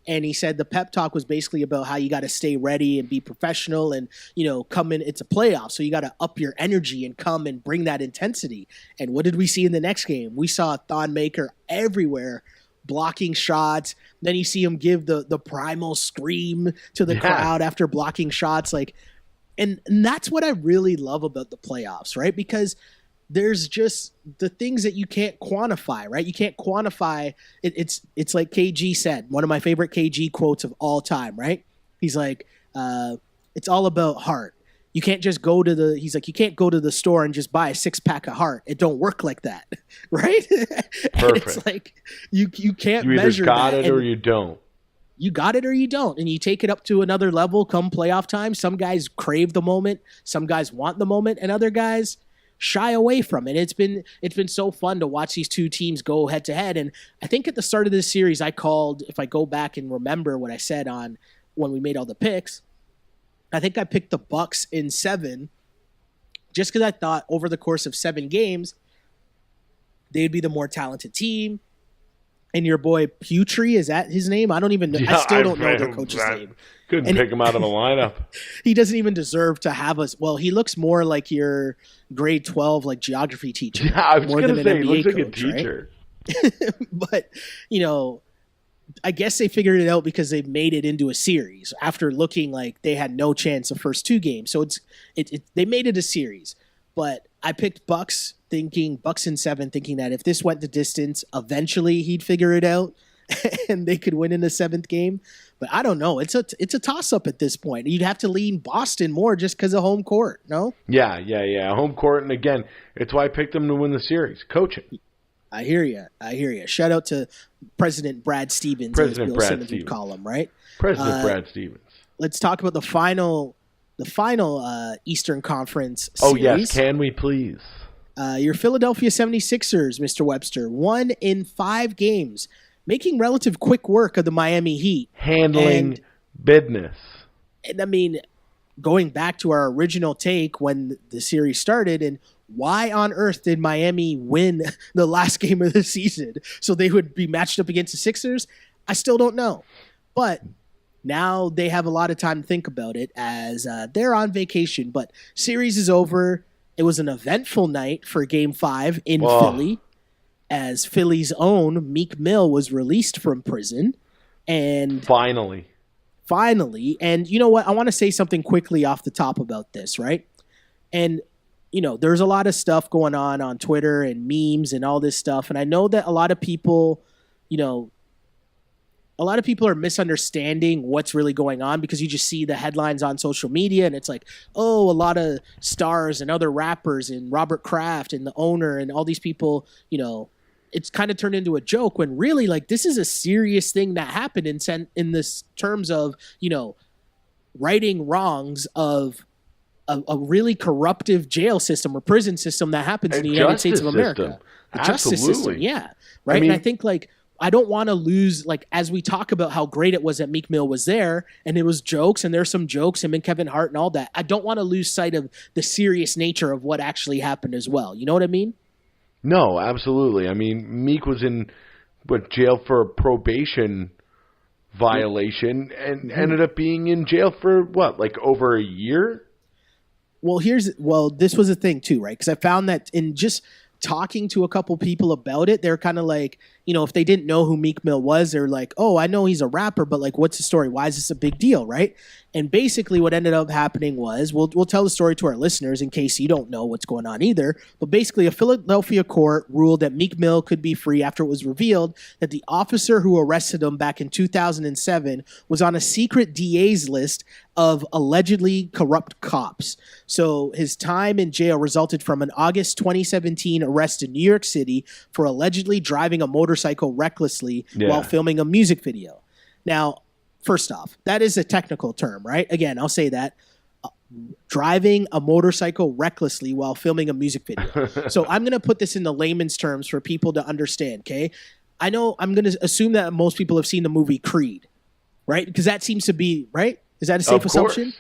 And he said the pep talk was basically about how you got to stay ready and be professional and, come in. It's a playoff. So you got to up your energy and come and bring that intensity. And what did we see in the next game? We saw Thon Maker everywhere blocking shots. Then you see him give the primal scream to the crowd after blocking shots. And that's what I really love about the playoffs, right? Because there's just the things that you can't quantify, right? You can't quantify it. It's like KG said, one of my favorite KG quotes of all time, right? He's like, it's all about heart. You can't just go to you can't go to the store and just buy a 6-pack of heart. It don't work like that, right? And it's like, you can't measure that. You either got it or you don't. You got it or you don't. And you take it up to another level come playoff time. Some guys crave the moment. Some guys want the moment. And other guys shy away from it. It's been so fun to watch these two teams go head to head. And I think at the start of this series, I called, if I go back and remember what I said on when we made all the picks, I think I picked the Bucks in 7 just because I thought over the course of 7 games, they'd be the more talented team. And your boy Putri, is that his name? I don't even know. Yeah, I still don't know their coach's name. Couldn't pick him out of the lineup. He doesn't even deserve to have us. Well, he looks more like your grade 12 like geography teacher. Yeah, I was going to say he looks like a teacher. Right? But, I guess they figured it out because they made it into a series after looking like they had no chance the first 2 games. So they made it a series. But I picked Bucks in 7, thinking that if this went the distance, eventually he'd figure it out and they could win in the 7th game. But I don't know. It's a toss-up at this point. You'd have to lean Boston more just because of home court, no? Yeah. Home court, and again, it's why I picked them to win the series. Coaching. I hear you. Shout out to President Brad Stevens. President Brad Stevens would call him, right? President Brad Stevens. Let's talk about the final Eastern Conference series. Oh, yes. Can we please? Your Philadelphia 76ers, Mr. Webster, won in 5 games, making relative quick work of the Miami Heat. Handling business. And I mean, going back to our original take when the series started, and why on earth did Miami win the last game of the season so they would be matched up against the Sixers? I still don't know. But now they have a lot of time to think about it as they're on vacation. But series is over. It was an eventful night for Game 5 in Philly, as Philly's own Meek Mill was released from prison. And Finally. And you know what? I want to say something quickly off the top about this, right? And there's a lot of stuff going on Twitter and memes and all this stuff. And I know that a lot of people, are misunderstanding what's really going on because you just see the headlines on social media and it's like, oh, a lot of stars and other rappers and Robert Kraft and the owner and all these people, it's kind of turned into a joke when really this is a serious thing that happened in this terms of, righting wrongs of a really corruptive jail system or prison system that happens in the United States of America. The justice system, yeah. Right. I mean, and I think I don't want to lose, as we talk about how great it was that Meek Mill was there and it was jokes and there's some jokes, him and Kevin Hart and all that. I don't want to lose sight of the serious nature of what actually happened as well. You know what I mean? No, absolutely. I mean, Meek was in jail for a probation violation and ended up being in jail for over a year? Well, this was a thing too, right? Because I found that in just talking to a couple people about it, they're kind of like, if they didn't know who Meek Mill was, they're like, oh, I know he's a rapper, but what's the story? Why is this a big deal, right? And basically what ended up happening was, we'll tell the story to our listeners in case you don't know what's going on either, but basically a Philadelphia court ruled that Meek Mill could be free after it was revealed that the officer who arrested him back in 2007 was on a secret DA's list of allegedly corrupt cops. So his time in jail resulted from an August 2017 arrest in New York City for allegedly driving a motorcycle recklessly while filming a music video. Now, first off, that is a technical term, right? Again, I'll say that. Driving a motorcycle recklessly while filming a music video. So I'm going to put this in the layman's terms for people to understand, okay? I know I'm going to assume that most people have seen the movie Creed, right? Because that seems to be, right? Is that a safe assumption?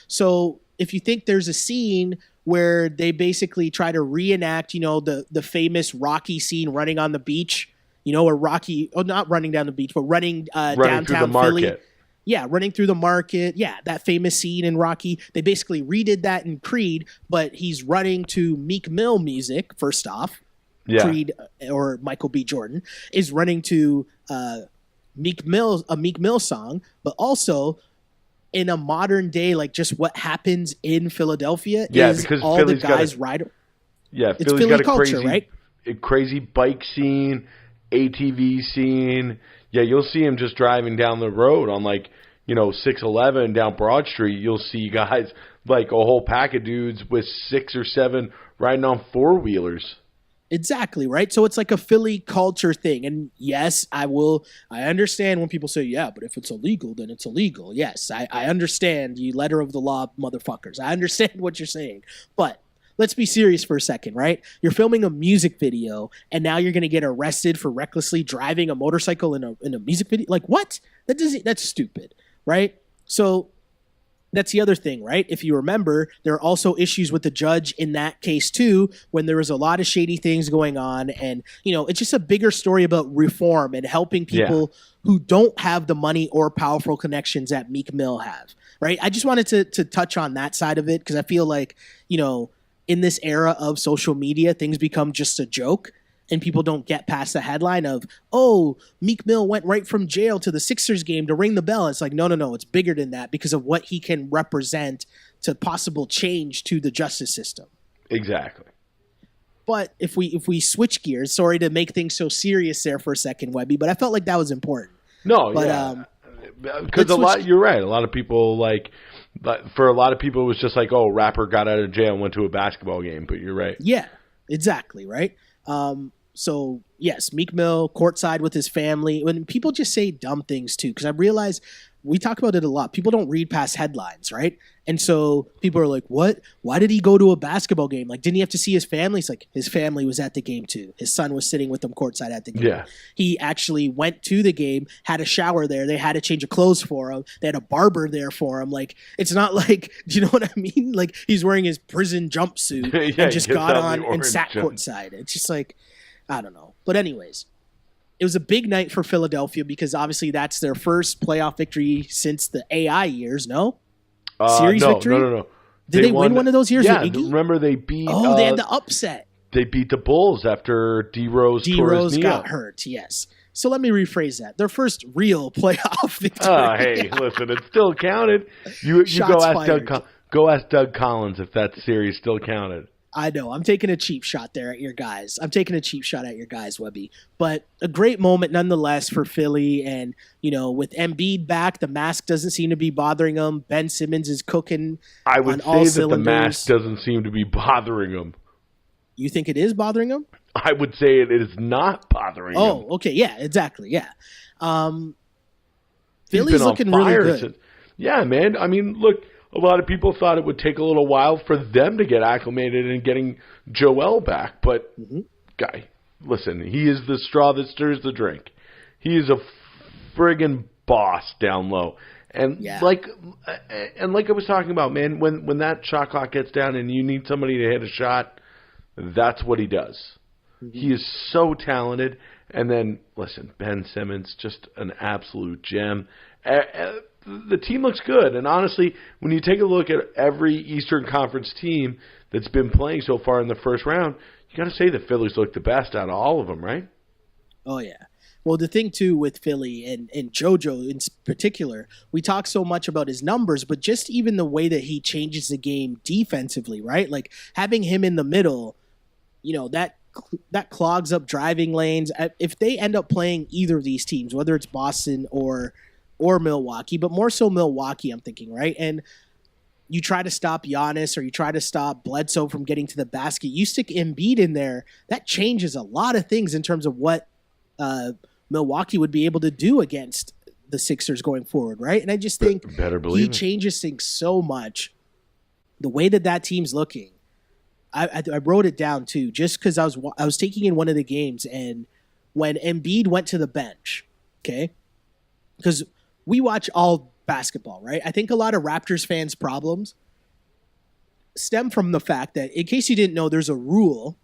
So if you think there's a scene where they basically try to reenact, the famous Rocky scene running on the beach, or Rocky, not running down the beach, but running downtown Philly. Yeah, running through the market. Yeah, that famous scene in Rocky. They basically redid that in Creed, but he's running to Meek Mill music, first off. Yeah. Creed or Michael B. Jordan is running to a Meek Mill song, but also in a modern day, like just what happens in Philadelphia is because all Philly's the guys ride. Yeah, it's Philly got culture, right? A crazy bike scene, ATV scene. Yeah, you'll see him just driving down the road on 611 down Broad Street. You'll see guys like a whole pack of dudes with 6 or 7 riding on 4-wheelers. Exactly, right? So it's like a Philly culture thing. And yes, I understand when people say, yeah, but if it's illegal, then it's illegal. Yes, I understand, you letter of the law motherfuckers. I understand what you're saying. But let's be serious for a second, right? You're filming a music video, and now you're going to get arrested for recklessly driving a motorcycle in a music video? Like, what? That's stupid, right? So that's the other thing, right? If you remember, there are also issues with the judge in that case too, when there was a lot of shady things going on. And, it's just a bigger story about reform and helping people who don't have the money or powerful connections that Meek Mill have, right? I just wanted to touch on that side of it because I feel like, in this era of social media, things become just a joke. And people don't get past the headline of, oh, Meek Mill went right from jail to the Sixers game to ring the bell. It's like, no. It's bigger than that because of what he can represent to possible change to the justice system. Exactly. But if we switch gears, sorry to make things so serious there for a second, Webby, but I felt like that was important. No, yeah. Because you're right. A lot of people for a lot of people, it was just like, oh, rapper got out of jail and went to a basketball game. But you're right. Yeah, exactly. Right. So yes, Meek Mill courtside with his family. When people just say dumb things too, because I realize we talk about it a lot. People don't read past headlines, right? And so people are like, what? Why did he go to a basketball game? Like, didn't he have to see his family? It's like, his family was at the game too. His son was sitting with him courtside at the game. Yeah. He actually went to the game, had a shower there. They had a change of clothes for him. They had a barber there for him. Like, it's not like, do you know what I mean? Like, he's wearing his prison jumpsuit and just got on and sat courtside. It's just like, I don't know. But anyways, it was a big night for Philadelphia because obviously that's their first playoff victory since the AI years, no? Series victory? No. Did they win one of those years? Yeah, remember they beat... Oh, they had the upset. They beat the Bulls after D-Rose tore his knee got hurt, yes. So let me rephrase that. Their first real playoff victory. Oh, hey, listen, it still counted. You go ask Doug Collins if that series still counted. I know. I'm taking a cheap shot there at your guys. Webby. But a great moment nonetheless for Philly. And, with Embiid back, the mask doesn't seem to be bothering him. Ben Simmons is cooking I would say that the mask doesn't seem to be bothering him. You think it is bothering him? I would say it is not bothering him. Oh, okay. Yeah, exactly. Yeah. Philly's looking really good. Yeah, man. I mean, look. A lot of people thought it would take a little while for them to get acclimated and getting Joel back. But, guy, listen, he is the straw that stirs the drink. He is a friggin' boss down low. And like I was talking about, man, when that shot clock gets down and you need somebody to hit a shot, that's what he does. Mm-hmm. He is so talented. And then, listen, Ben Simmons, just an absolute gem. The team looks good, and honestly, when you take a look at every Eastern Conference team that's been playing so far in the first round, you got to say the Phillies look the best out of all of them, right? Oh, yeah. Well, the thing, too, with Philly and JoJo in particular, we talk so much about his numbers, but just even the way that he changes the game defensively, right? Like, having him in the middle, that clogs up driving lanes. If they end up playing either of these teams, whether it's Boston or Milwaukee, but more so Milwaukee, I'm thinking, right? And you try to stop Giannis or you try to stop Bledsoe from getting to the basket. You stick Embiid in there, that changes a lot of things in terms of what Milwaukee would be able to do against the Sixers going forward, right? And I just think he changes things so much. The way that team's looking, I wrote it down too, just because I was taking in one of the games and when Embiid went to the bench, okay? Because we watch all basketball, right? I think a lot of Raptors fans' problems stem from the fact that, in case you didn't know, there's a rule.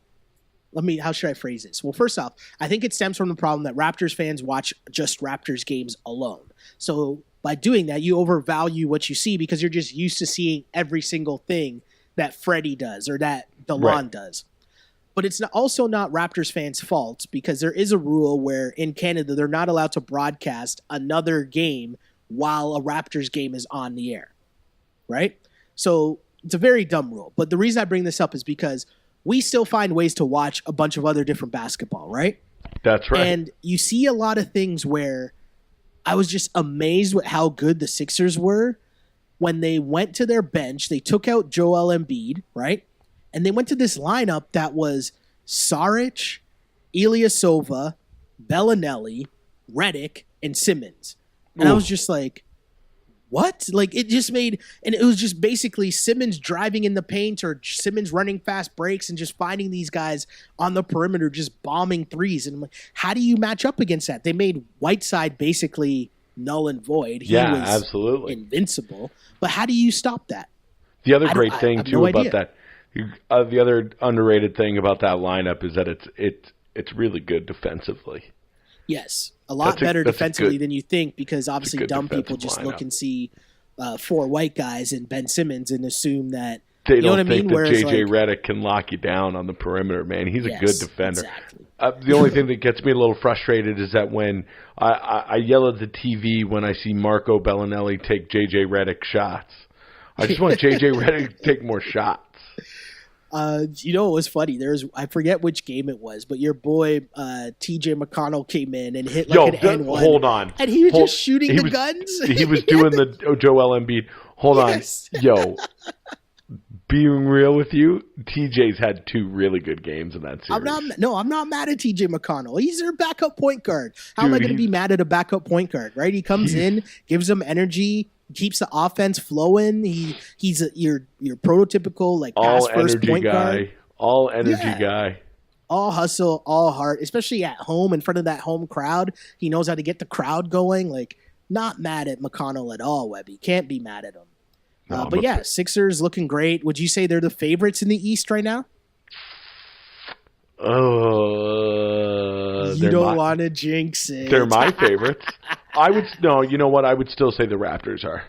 How should I phrase this? Well, first off, I think it stems from the problem that Raptors fans watch just Raptors games alone. So by doing that, you overvalue what you see because you're just used to seeing every single thing that Freddie does or that DeLon does. But it's also not Raptors fans' fault because there is a rule where in Canada, they're not allowed to broadcast another game while a Raptors game is on the air, right? So it's a very dumb rule. But the reason I bring this up is because we still find ways to watch a bunch of other different basketball, right? That's right. And you see a lot of things where I was just amazed with how good the Sixers were when they went to their bench. They took out Joel Embiid, right? And they went to this lineup that was Saric, Ilyasova, Bellinelli, Redick, and Simmons. And I was just like, what? Like, it just made, and it was just basically Simmons driving in the paint or Simmons running fast breaks and just finding these guys on the perimeter just bombing threes. And I'm like, how do you match up against that? They made Whiteside basically null and void. He was absolutely invincible. But how do you stop that? The other great thing too about that, the other underrated thing about that lineup is that it's really good defensively. Yes, a lot better defensively than you think because obviously dumb people just look and see 4 white guys and Ben Simmons and assume that they don't think that JJ Redick can lock you down on the perimeter, man. He's a good defender. Exactly. The only thing that gets me a little frustrated is that when I yell at the TV when I see Marco Bellinelli take JJ Redick shots. I just want JJ Redick to take more shots. You know, it was funny. I forget which game it was, but your boy TJ McConnell came in and hit like an N1. Hold on. And he was just shooting the guns. He was doing the Joel Embiid. Hold on. Yo, being real with you, TJ's had 2 really good games in that series. I'm not mad at TJ McConnell. He's their backup point guard. How am I going to be mad at a backup point guard, right? He comes in, gives them energy, keeps the offense flowing. He's your prototypical like pass first point guard. All energy guy. All hustle, all heart, especially at home in front of that home crowd. He knows how to get the crowd going. Like, not mad at McConnell at all, Webby. Can't be mad at him. But yeah, Sixers looking great. Would you say they're the favorites in the East right now? You don't want to jinx it. They're my favorites. You know what? I would still say the Raptors are.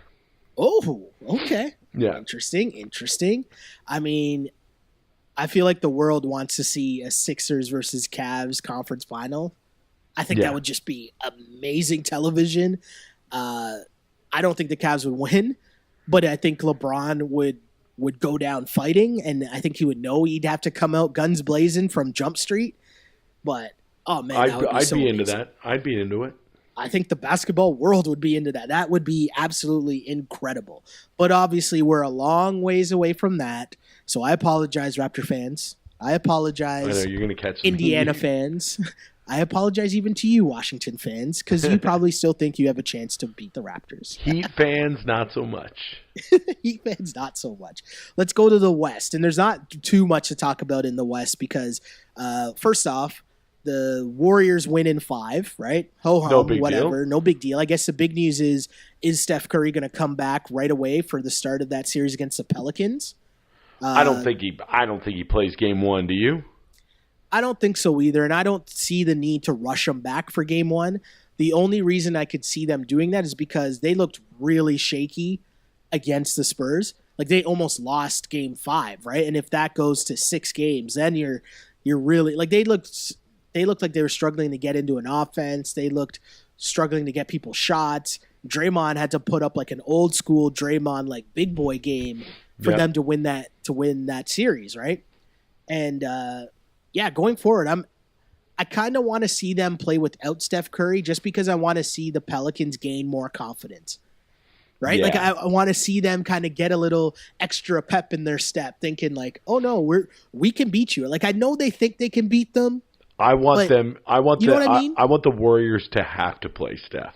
Oh, okay. Yeah. Interesting. I mean, I feel like the world wants to see a Sixers versus Cavs conference final. I think that would just be amazing television. I don't think the Cavs would win, but I think LeBron would go down fighting, and I think he would know he'd have to come out guns blazing from Jump Street. But, oh, man, I'd be into that. I'd be into it. I think the basketball world would be into that. That would be absolutely incredible. But obviously, we're a long ways away from that. So I apologize, Raptor fans. I apologize, I know, you're gonna catch Indiana fans. I apologize even to you, Washington fans, because you probably still think you have a chance to beat the Raptors. Heat fans, not so much. Heat fans, not so much. Let's go to the West. And there's not too much to talk about in the West because, first off, the Warriors win in 5, right? Ho-hum, whatever. No big deal. I guess the big news is Steph Curry going to come back right away for the start of that series against the Pelicans? I don't think he plays game 1, do you? I don't think so either, and I don't see the need to rush him back for game 1. The only reason I could see them doing that is because they looked really shaky against the Spurs. Like, they almost lost game 5, right? And if that goes to 6 games, then you're really like they looked like they were struggling to get into an offense. They looked struggling to get people shots. Draymond had to put up like an old school Draymond like big boy game for them to win that series, right? And going forward, I kind of want to see them play without Steph Curry just because I want to see the Pelicans gain more confidence. Right? Yeah. Like I want to see them kind of get a little extra pep in their step, thinking like, "Oh no, we can beat you." Like I know they think they can beat them. I want the Warriors to have to play Steph.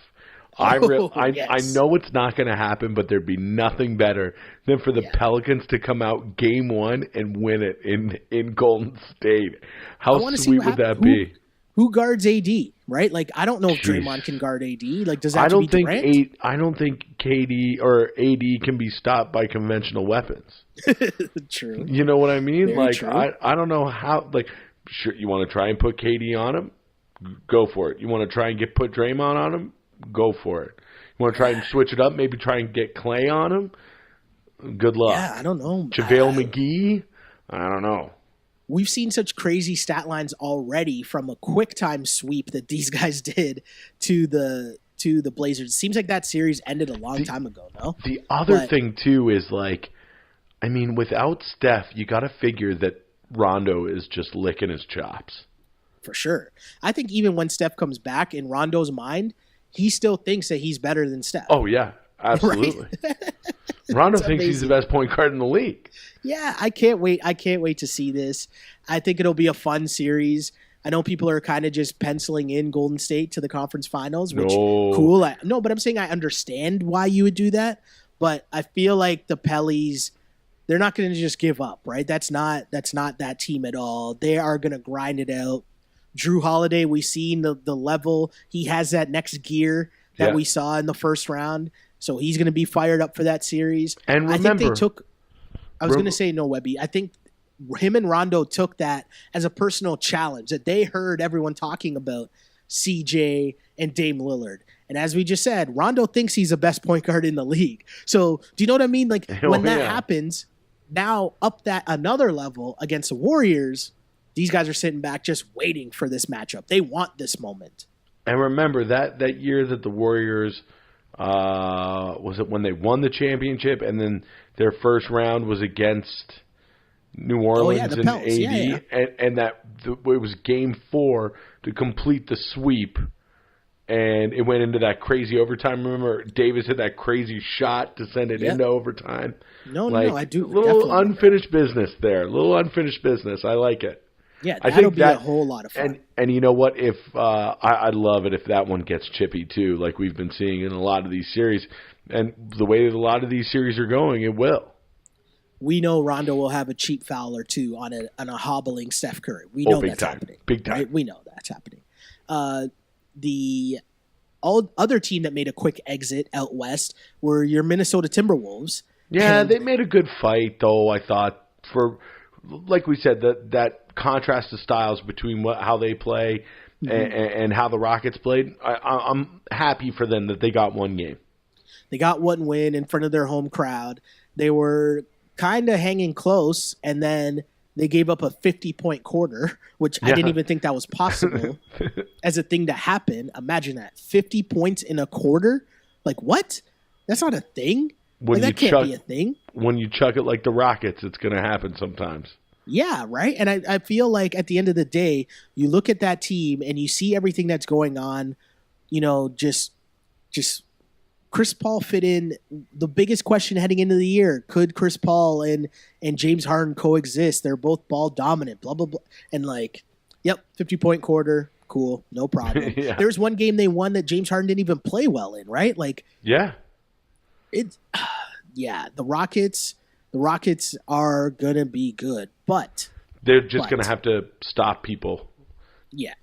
I know it's not going to happen, but there'd be nothing better than for the Pelicans to come out game 1 and win it in Golden State. How sweet would that be? who guards AD, right? Like, I don't know if Jeez. Draymond can guard AD. Like, does that have to be Durant? I don't think KD or AD can be stopped by conventional weapons. True. You know what I mean? Very like, true. I don't know how. Like, sure, you want to try and put KD on him? Go for it. You want to try and put Draymond on him? Go for it. You want to try and switch it up? Maybe try and get Clay on him? Good luck. Yeah, I don't know. JaVale McGee? I don't know. We've seen such crazy stat lines already from a quick time sweep that these guys did to the Blazers. It seems like that series ended a long time ago, no? The other thing, too, is like, I mean, without Steph, you got to figure that Rondo is just licking his chops. For sure. I think even when Steph comes back, in Rondo's mind, he still thinks that he's better than Steph. Oh, yeah. Absolutely. Right? Rondo thinks he's the best point guard in the league. Yeah, I can't wait. I can't wait to see this. I think it'll be a fun series. I know people are kind of just penciling in Golden State to the conference finals, which cool. But I'm saying I understand why you would do that. But I feel like the Pellies, they're not going to just give up, right? That's not that team at all. They are going to grind it out. Drew Holiday, we've seen the level. He has that next gear that we saw in the first round. So he's going to be fired up for that series. And remember, I think they took – I was going to say no, Webby. I think him and Rondo took that as a personal challenge that they heard everyone talking about CJ and Dame Lillard. And as we just said, Rondo thinks he's the best point guard in the league. So do you know what I mean? Like when that happens, now up that another level against the Warriors, these guys are sitting back just waiting for this matchup. They want this moment. And remember that year that the Warriors – was it when they won the championship and then their first round was against New Orleans and Pels. AD and it was game 4 to complete the sweep and it went into that crazy overtime. Remember Davis hit that crazy shot to send it into overtime. No, I do. Little unfinished business there. Little unfinished business. I like it. Yeah, that'll be a whole lot of fun. And you know what? If I'd love it if that one gets chippy too, like we've been seeing in a lot of these series. And the way that a lot of these series are going, it will. We know Rondo will have a cheap foul or two on a hobbling Steph Curry. We know that's happening. Big time. Right? We know that's happening. The other team that made a quick exit out west were your Minnesota Timberwolves. Yeah, they made a good fight, though, I thought. For, like we said, that contrast of styles between how they play and how the Rockets played. I'm happy for them that they got one game. They got one win in front of their home crowd. They were kind of hanging close, and then they gave up a 50-point quarter, which I didn't even think that was possible as a thing to happen. Imagine that. 50 points in a quarter? Like, what? That's not a thing. That can't be a thing. When you chuck it like the Rockets, it's going to happen sometimes. Yeah, right? And I feel like at the end of the day, you look at that team and you see everything that's going on, just Chris Paul fit in. The biggest question heading into the year, could Chris Paul and James Harden coexist? They're both ball dominant, blah, blah, blah. And 50-point quarter, cool, no problem. There was one game they won that James Harden didn't even play well in, right? The Rockets are going to be good, but they're just going to have to stop people. Yeah.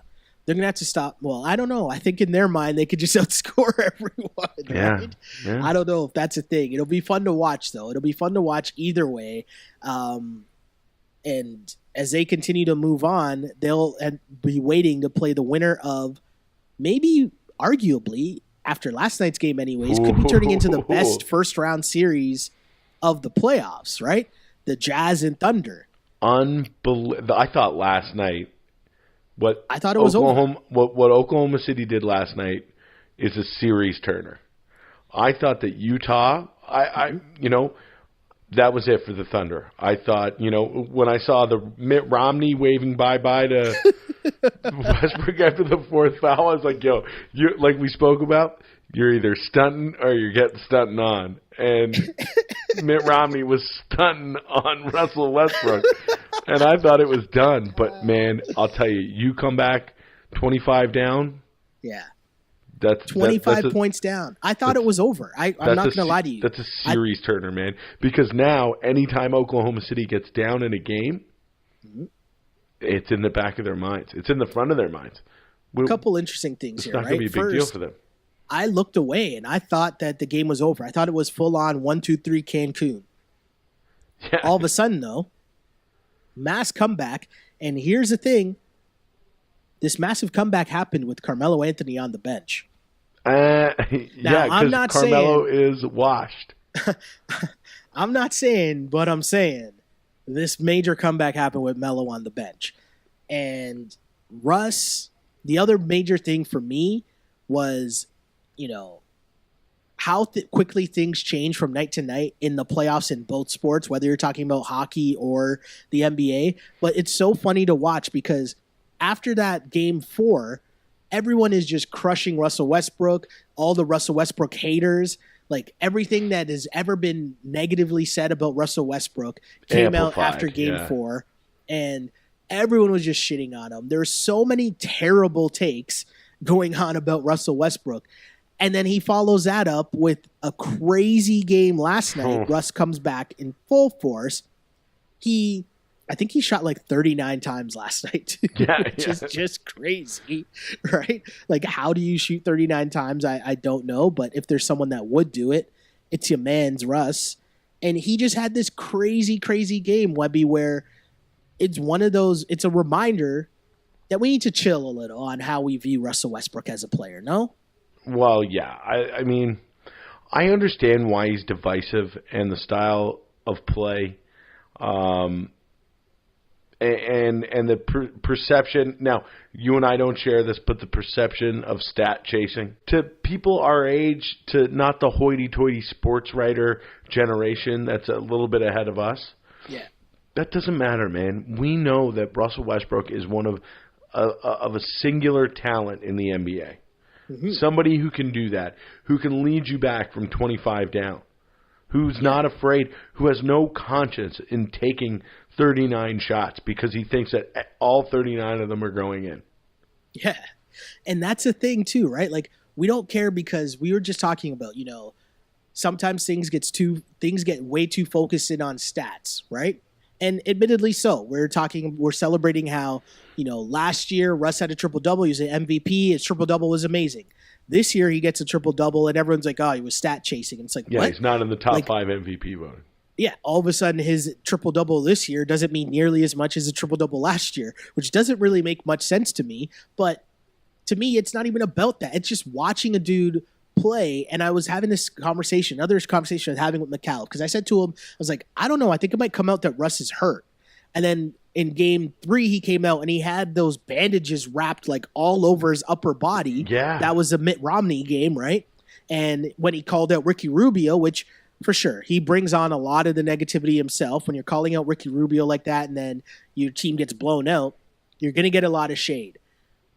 They're going to have to stop. Well, I don't know. I think in their mind, they could just outscore everyone. Right? Yeah. I don't know if that's a thing. It'll be fun to watch, though. It'll be fun to watch either way. And as they continue to move on, they'll be waiting to play the winner of maybe, arguably, after last night's game anyways, could be turning into the best first-round series of the playoffs, right? The Jazz and Thunder. Unbelievable. I thought last night I thought it was over. What Oklahoma City did last night is a series turner. I thought that Utah, that was it for the Thunder. I thought, when I saw the Mitt Romney waving bye-bye to Westbrook after the fourth foul, I was like, like we spoke about, you're either stunting or you're getting stunting on. And Mitt Romney was stunting on Russell Westbrook. And I thought it was done. But, man, I'll tell you, you come back 25 down. Yeah. That's 25 points down. I thought it was over. I'm not going to lie to you. That's a series turner, man. Because now, anytime Oklahoma City gets down in a game, it's in the back of their minds. It's in the front of their minds. A couple interesting things here, right? It's not going to be a big deal for them. I looked away and I thought that the game was over. I thought it was full on 1-2-3 Cancun. Yeah. All of a sudden, though, mass comeback. And here's the thing. This massive comeback happened with Carmelo Anthony on the bench. Yeah, because Carmelo is washed. I'm not saying, but I'm saying this major comeback happened with Melo on the bench. And Russ, the other major thing for me was, how quickly things change from night to night in the playoffs in both sports, whether you're talking about hockey or the NBA. But it's so funny to watch because after that game 4, everyone is just crushing Russell Westbrook, all the Russell Westbrook haters. Like everything that has ever been negatively said about Russell Westbrook came out after game 4, and everyone was just shitting on him. There's so many terrible takes going on about Russell Westbrook. And then he follows that up with a crazy game last night. Russ comes back in full force. I think he shot like 39 times last night, which is just crazy, right? Like, how do you shoot 39 times? I don't know, but if there's someone that would do it, it's your man's Russ. And he just had this crazy, crazy game, Webby, where it's one of those, it's a reminder that we need to chill a little on how we view Russell Westbrook as a player, no? Well, yeah. I mean, I understand why he's divisive and the style of play. And the perception, now you and I don't share this, but the perception of stat chasing to people our age, to not the hoity-toity sports writer generation that's a little bit ahead of us. Yeah, that doesn't matter, man. We know that Russell Westbrook is one of a singular talent in the NBA. Mm-hmm. Somebody who can do that, who can lead you back from 25 down, who's not afraid, who has no conscience in taking 39 shots because he thinks that all 39 of them are going in. Yeah. And that's the thing too, right? Like, we don't care because we were just talking about, sometimes things get way too focused in on stats, right? And admittedly so. We're celebrating how, last year Russ had a triple-double. He was an MVP. His triple-double was amazing. This year he gets a triple-double and everyone's like, oh, he was stat chasing. And it's like, what? He's not in the top 5 MVP voting. Yeah, all of a sudden his triple-double this year doesn't mean nearly as much as a triple-double last year, which doesn't really make much sense to me. But to me, it's not even about that. It's just watching a dude play. And I was having this conversation, I was having with McCall, because I said to him, I was like, I don't know, I think it might come out that Russ is hurt. And then in game 3, he came out and he had those bandages wrapped like all over his upper body. Yeah. That was a Mitt Romney game, right? And when he called out Ricky Rubio, which for sure, he brings on a lot of the negativity himself. When you're calling out Ricky Rubio like that and then your team gets blown out, you're going to get a lot of shade.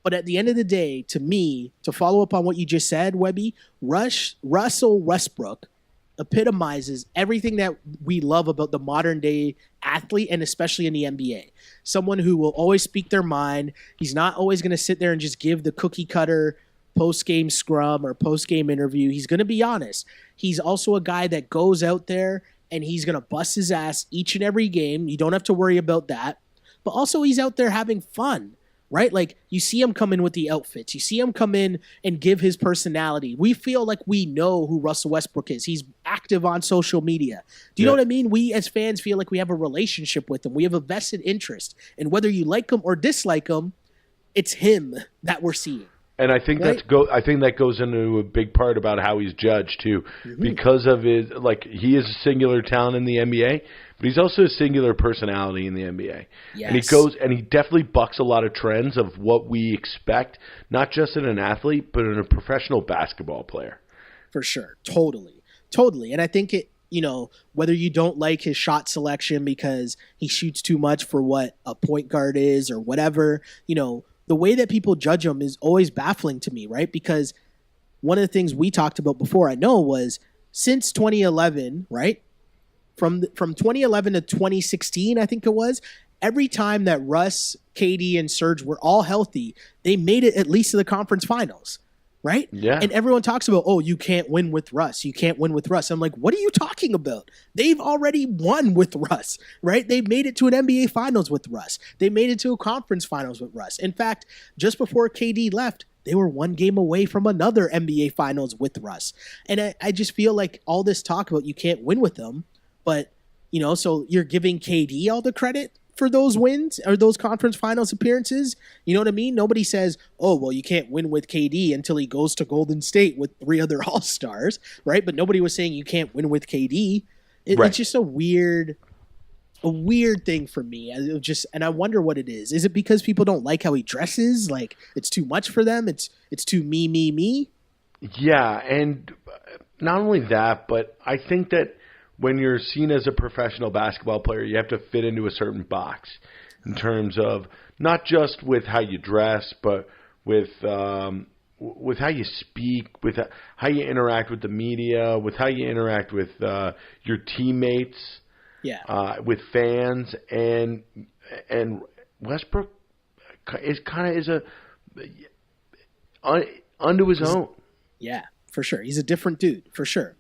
But at the end of the day, to me, to follow up on what you just said, Webby, Russell Westbrook epitomizes everything that we love about the modern day athlete, and especially in the NBA. Someone who will always speak their mind. He's not always going to sit there and just give the cookie cutter post-game scrum or post-game interview. He's going to be honest. He's also a guy that goes out there and he's going to bust his ass each and every game. You don't have to worry about that. But also he's out there having fun, right? Like, you see him come in with the outfits. You see him come in and give his personality. We feel like we know who Russell Westbrook is. He's active on social media. Do you know what I mean? We as fans feel like we have a relationship with him. We have a vested interest. And whether you like him or dislike him, it's him that we're seeing. And I think I think that goes into a big part about how he's judged too, because of his he is a singular talent in the NBA, but he's also a singular personality in the NBA. Yes. And he definitely bucks a lot of trends of what we expect, not just in an athlete, but in a professional basketball player. For sure, totally. And I think whether you don't like his shot selection because he shoots too much for what a point guard is or whatever, the way that people judge him is always baffling to me, right? Because one of the things we talked about before, I know, was since 2011, right? From 2011 to 2016, I think it was, every time that Russ, KD, and Serge were all healthy, they made it at least to the conference finals. right? Yeah. And everyone talks about, oh, you can't win with Russ. You can't win with Russ. I'm like, what are you talking about? They've already won with Russ, right? They've made it to an NBA Finals with Russ. They made it to a conference finals with Russ. In fact, just before KD left, they were one game away from another NBA Finals with Russ. And I just feel like all this talk about you can't win with them, but, so you're giving KD all the credit for those wins or those conference finals appearances. You know what I mean? Nobody says, oh, well, you can't win with KD until he goes to Golden State with 3 other All-Stars, right? But nobody was saying you can't win with KD. Right. It's just a weird thing for me. And I wonder what it is. Is it because people don't like how he dresses? Like it's too much for them? It's too me? Yeah, and not only that, but I think that when you're seen as a professional basketball player, you have to fit into a certain box in terms of not just with how you dress, but with how you speak, with how you interact with the media, with how you interact with your teammates, with fans, and Westbrook is unto his own. Yeah, for sure. He's a different dude, for sure.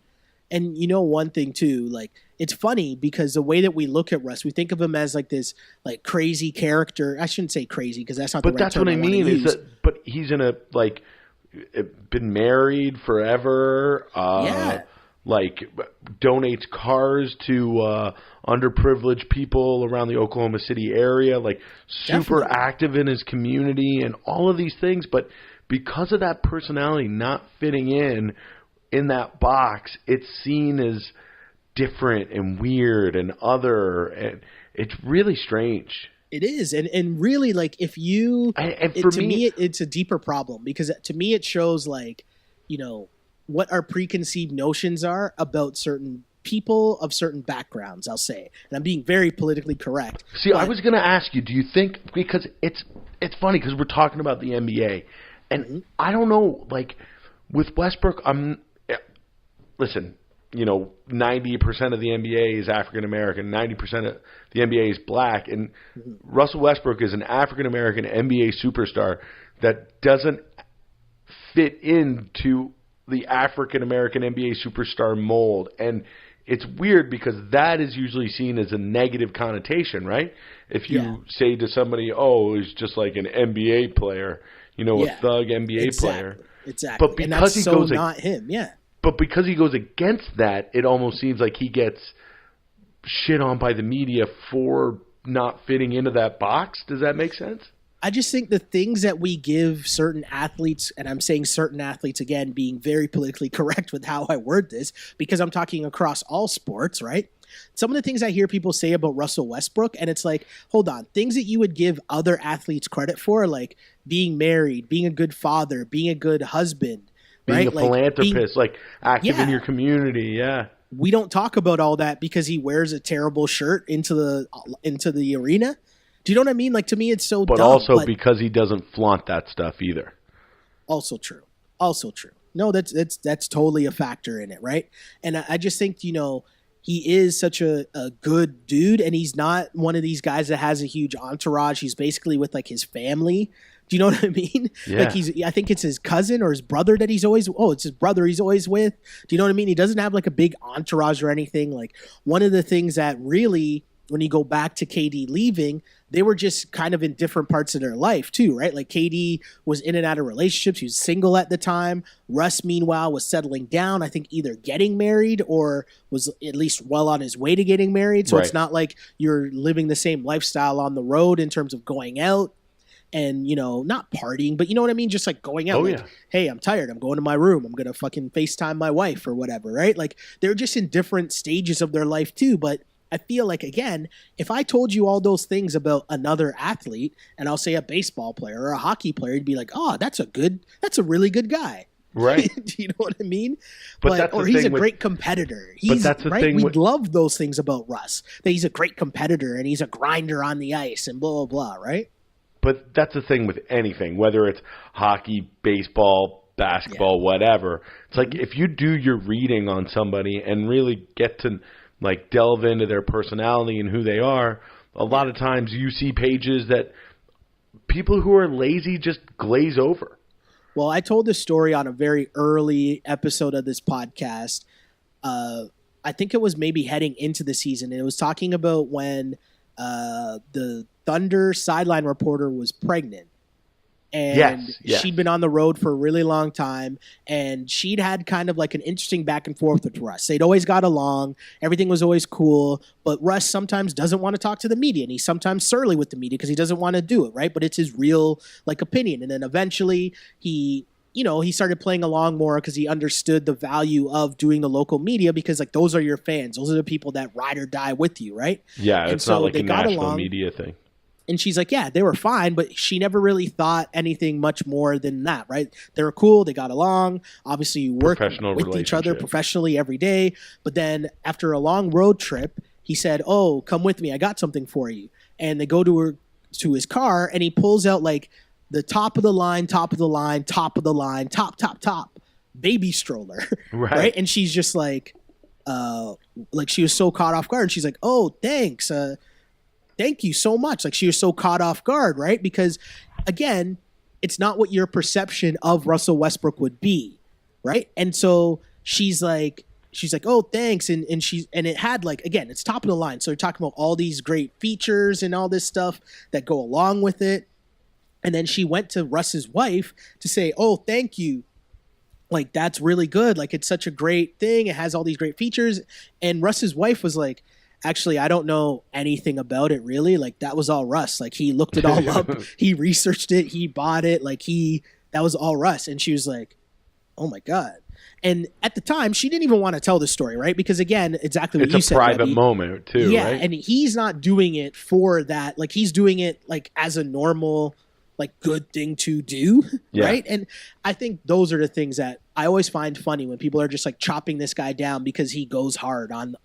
And one thing too, like it's funny because the way that we look at Russ, we think of him as like this like crazy character. I shouldn't say crazy because that's not the right term. But that's what I mean is that. But he's been married forever. Like donates cars to underprivileged people around the Oklahoma City area. Like super active in his community and all of these things. But because of that personality not fitting in that box, it's seen as different and weird and other, and it's really strange. It is, and really, like if you, it's a deeper problem because to me it shows like, what our preconceived notions are about certain people of certain backgrounds. I'll say, and I'm being very politically correct. See, I was going to ask you, do you think because it's funny because we're talking about the NBA, and I don't know, like with Westbrook, listen, 90% of the NBA is African American, 90% of the NBA is black, and Russell Westbrook is an African American NBA superstar that doesn't fit into the African American NBA superstar mold. And it's weird because that is usually seen as a negative connotation, right? If you say to somebody, oh, he's just like an NBA player, a thug NBA player. Exactly. But because he goes not him, But because he goes against that, it almost seems like he gets shit on by the media for not fitting into that box. Does that make sense? I just think the things that we give certain athletes, and I'm saying certain athletes again, being very politically correct with how I word this, because I'm talking across all sports, right? Some of the things I hear people say about Russell Westbrook, and it's like, hold on, things that you would give other athletes credit for, like being married, being a good father, being a good husband, being right? a philanthropist, like active in your community, We don't talk about all that because he wears a terrible shirt into the arena. Do you know what I mean? Like to me, it's so dumb. But also because he doesn't flaunt that stuff either. Also true. No, that's totally a factor in it, right? And I just think, he is such a good dude, and he's not one of these guys that has a huge entourage. He's basically with like his family. Do you know what I mean? Yeah. Like I think it's his cousin or his brother that it's his brother he's always with. Do you know what I mean? He doesn't have like a big entourage or anything. Like one of the things that really, when you go back to KD leaving, they were just kind of in different parts of their life too, right? Like KD was in and out of relationships. He was single at the time. Russ, meanwhile, was settling down, I think either getting married or was at least well on his way to getting married. So It's not like you're living the same lifestyle on the road in terms of going out and, not partying, but you know what I mean? Just like going out, hey, I'm tired. I'm going to my room. I'm going to fucking FaceTime my wife or whatever, right? Like they're just in different stages of their life too. But I feel like, again, if I told you all those things about another athlete, and I'll say a baseball player or a hockey player, you'd be like, oh, that's a really good guy. Right. Do you know what I mean? Or he's a great competitor. We love those things about Russ, that he's a great competitor and he's a grinder on the ice and blah, blah, blah, right? But that's the thing with anything, whether it's hockey, baseball, basketball, whatever. It's like if you do your reading on somebody and really get to like delve into their personality and who they are, a lot of times you see pages that people who are lazy just glaze over. Well, I told this story on a very early episode of this podcast. I think it was maybe heading into the season. And it was talking about when the Thunder sideline reporter was pregnant. And yes. she'd been on the road for a really long time, and she'd had kind of like an interesting back and forth with Russ. They'd always got along. Everything was always cool. But Russ sometimes doesn't want to talk to the media, and he's sometimes surly with the media because he doesn't want to do it, right? But it's his real like opinion. And then eventually he started playing along more because he understood the value of doing the local media because like those are your fans. Those are the people that ride or die with you, right? Yeah, it's not like a national media thing. And she's like, yeah, they were fine, but she never really thought anything much more than that, right? They were cool. They got along. Obviously, you work with each other professionally every day. But then after a long road trip, he said, oh, come with me. I got something for you. And they go to his car, and he pulls out like the top of the line, top baby stroller, right? And she's just like she was so caught off guard. And she's like, oh, thanks. Thank you so much. Like she was so caught off guard, right? Because again, it's not what your perception of Russell Westbrook would be, right? And so she's like, oh, thanks. And it had like, again, it's top of the line. So you're talking about all these great features and all this stuff that go along with it. And then she went to Russ's wife to say, oh, thank you. Like, that's really good. Like, it's such a great thing. It has all these great features. And Russ's wife was like, actually, I don't know anything about it really. Like that was all Russ. Like he looked it all up. He researched it. He bought it. Like that was all Russ. And she was like, oh my God. And at the time, she didn't even want to tell the story, right? Because again, exactly what you said. It's a private moment too, yeah, right? And he's not doing it for that. Like he's doing it like as a normal, like good thing to do, right? And I think those are the things that I always find funny when people are just like chopping this guy down because he goes hard on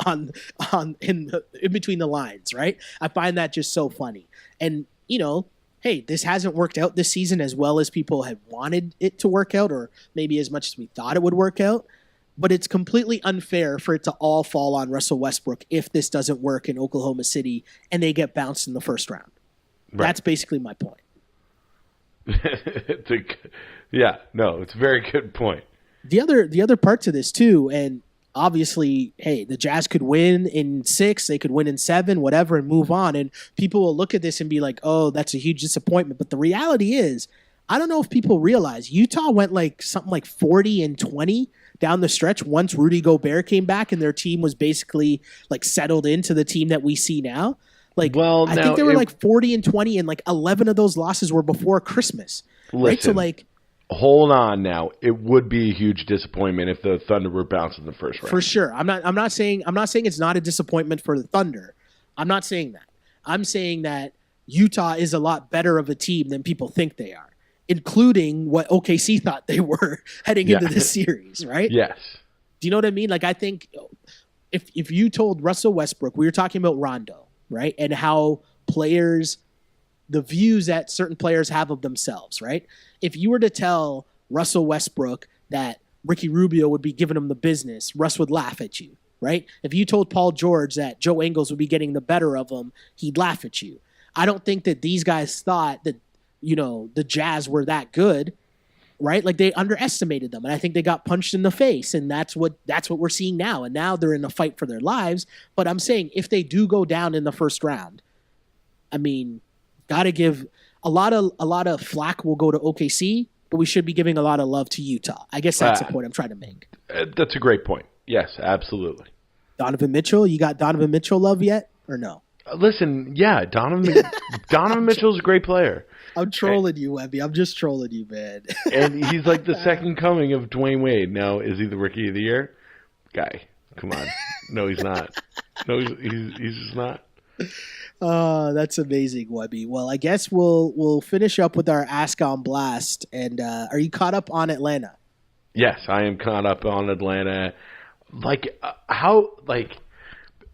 in between the lines, right? I find that just so funny. And hey, this hasn't worked out this season as well as people had wanted it to work out, or maybe as much as we thought it would work out. But it's completely unfair for it to all fall on Russell Westbrook if this doesn't work in Oklahoma City and they get bounced in the first round. Right. That's basically my point. It's a very good point. The other part to this too, and obviously, hey, the Jazz could win in 6, they could win in 7, whatever, and move on. And people will look at this and be like, oh, that's a huge disappointment. But the reality is, I don't know if people realize Utah went like something like 40-20 down the stretch once Rudy Gobert came back and their team was basically like settled into the team that we see now. Like, I think they were like 40-20, and like 11 of those losses were before Christmas. Listen, right? So like, hold on now. It would be a huge disappointment if the Thunder were bounced in the first round. For sure. I'm not saying it's not a disappointment for the Thunder. I'm not saying that. I'm saying that Utah is a lot better of a team than people think they are, including what OKC thought they were heading into this series, right? Yes. Do you know what I mean? Like, I think if you told Russell Westbrook, we were talking about Rondo, right? And how the views that certain players have of themselves, right? If you were to tell Russell Westbrook that Ricky Rubio would be giving him the business, Russ would laugh at you, right? If you told Paul George that Joe Ingles would be getting the better of him, he'd laugh at you. I don't think that these guys thought that, the Jazz were that good, right? Like they underestimated them. And I think they got punched in the face. And that's what we're seeing now. And now they're in a fight for their lives. But I'm saying if they do go down in the first round, I mean, gotta give a lot of flack will go to OKC, but we should be giving a lot of love to Utah. I guess that's the point I'm trying to make. That's a great point. Yes, absolutely. Donovan Mitchell, you got Donovan Mitchell love yet or no? Listen, yeah, Donovan Mitchell's a great player. I'm trolling you, Webby. I'm just trolling you, man. And he's like the second coming of Dwayne Wade. Now, is he the Rookie of the Year? Guy, come on. No, he's not. No, he's just not. That's amazing, Webby. Well, I guess we'll finish up with our Ask on Blast. And are you caught up on Atlanta? Yes, I am caught up on Atlanta. Like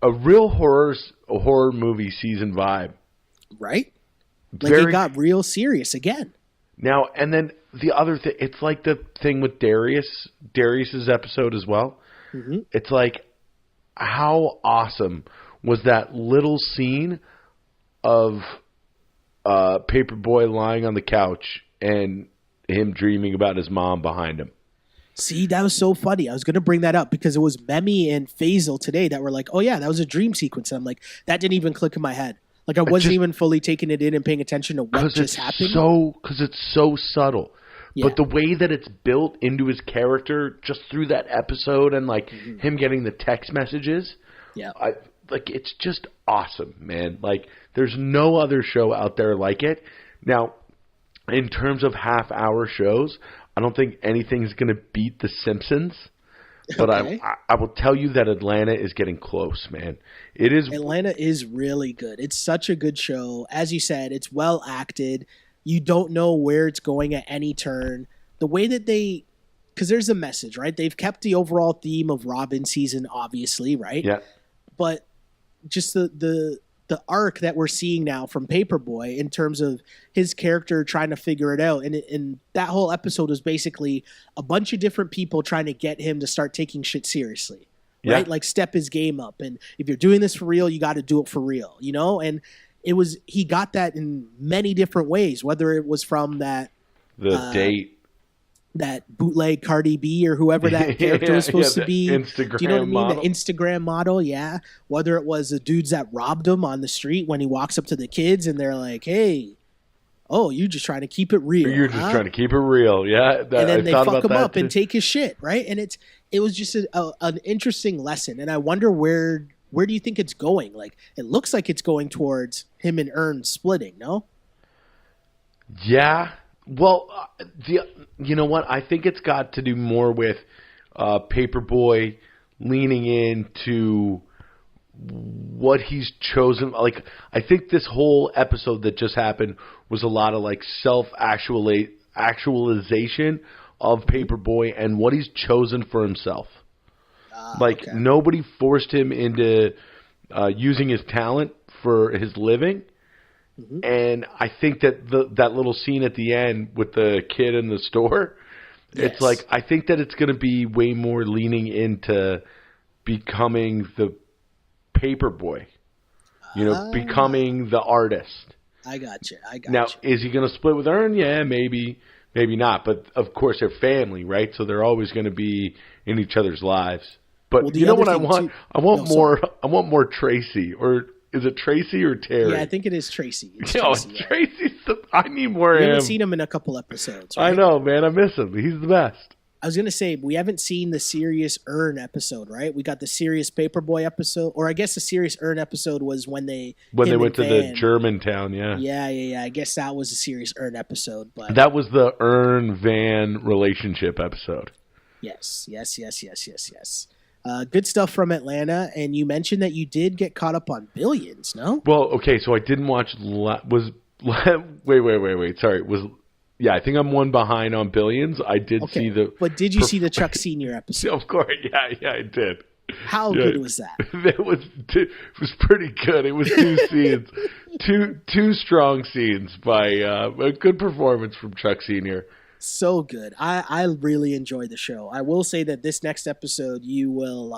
a real horror movie season vibe, right? Like it got real serious again. Now, and then the other thing, it's like the thing with Darius's episode as well. Mm-hmm. It's like, how awesome was that little scene of Paperboy lying on the couch and him dreaming about his mom behind him. See, that was so funny. I was going to bring that up because it was Memi and Faisal today that were like, oh, yeah, that was a dream sequence. And I'm like, that didn't even click in my head. Like, I wasn't even fully taking it in and paying attention to what just happened. Because it's so subtle. Yeah. But the way that it's built into his character just through that episode and, like, him getting the text messages, it's just awesome, man. Like, there's no other show out there like it. Now, in terms of half-hour shows, I don't think anything's going to beat The Simpsons, but okay. I will tell you that Atlanta is getting close, man. Atlanta is really good. It's such a good show. As you said, it's well acted. You don't know where it's going at any turn. The way that because there's a message, right? They've kept the overall theme of Robin season, obviously, right? Yeah. But just the arc that we're seeing now from Paperboy in terms of his character trying to figure it out. And that whole episode was basically a bunch of different people trying to get him to start taking shit seriously, right? Yeah. Like step his game up. And if you're doing this for real, you got to do it for real, you know? And he got that in many different ways, whether it was from the date, that bootleg Cardi B or whoever that character was supposed to be. Instagram, do you know what I mean? Model. The Instagram model, yeah. Whether it was the dudes that robbed him on the street when he walks up to the kids and they're like, hey, oh, you're just trying to keep it real. You're just trying to keep it real, yeah. And then they fuck him up and take his shit, right? And it was just an interesting lesson. And I wonder where do you think it's going? Like, it looks like it's going towards him and Ern splitting, no? Yeah. Well, you know what? I think it's got to do more with Paperboy leaning into what he's chosen. Like, I think this whole episode that just happened was a lot of like self-actualization of Paperboy and what he's chosen for himself. Like, nobody forced him into using his talent for his living. Mm-hmm. And I think that that little scene at the end with the kid in the store, it's like, I think that it's going to be way more leaning into becoming the Paperboy, becoming the artist. I got you. Now, is he going to split with Ern? Yeah, maybe not. But of course, they're family, right? So they're always going to be in each other's lives. But you know what I want? I want more Tracy, or is it Tracy or Terry? Yeah, I think it is Tracy. Tracy. I need more of him. We haven't seen him in a couple episodes, right? I know, man. I miss him. He's the best. I was going to say, we haven't seen the Serious Ern episode, right? We got the Serious Paperboy episode, or I guess the Serious Ern episode was when they went to the German town, yeah. Yeah. I guess that was the Serious Ern episode. But that was the Ern Van relationship episode. Yes. Good stuff from Atlanta, and you mentioned that you did get caught up on Billions, no? Well, okay, so I didn't watch. Wait. Sorry, I think I'm one behind on Billions. I did see the. But did you see the Chuck Senior episode? Of course, yeah, I did. How good was that? It was pretty good. It was two scenes, two strong scenes by a good performance from Chuck Senior. So good. I really enjoyed the show. I will say that this next episode, you will.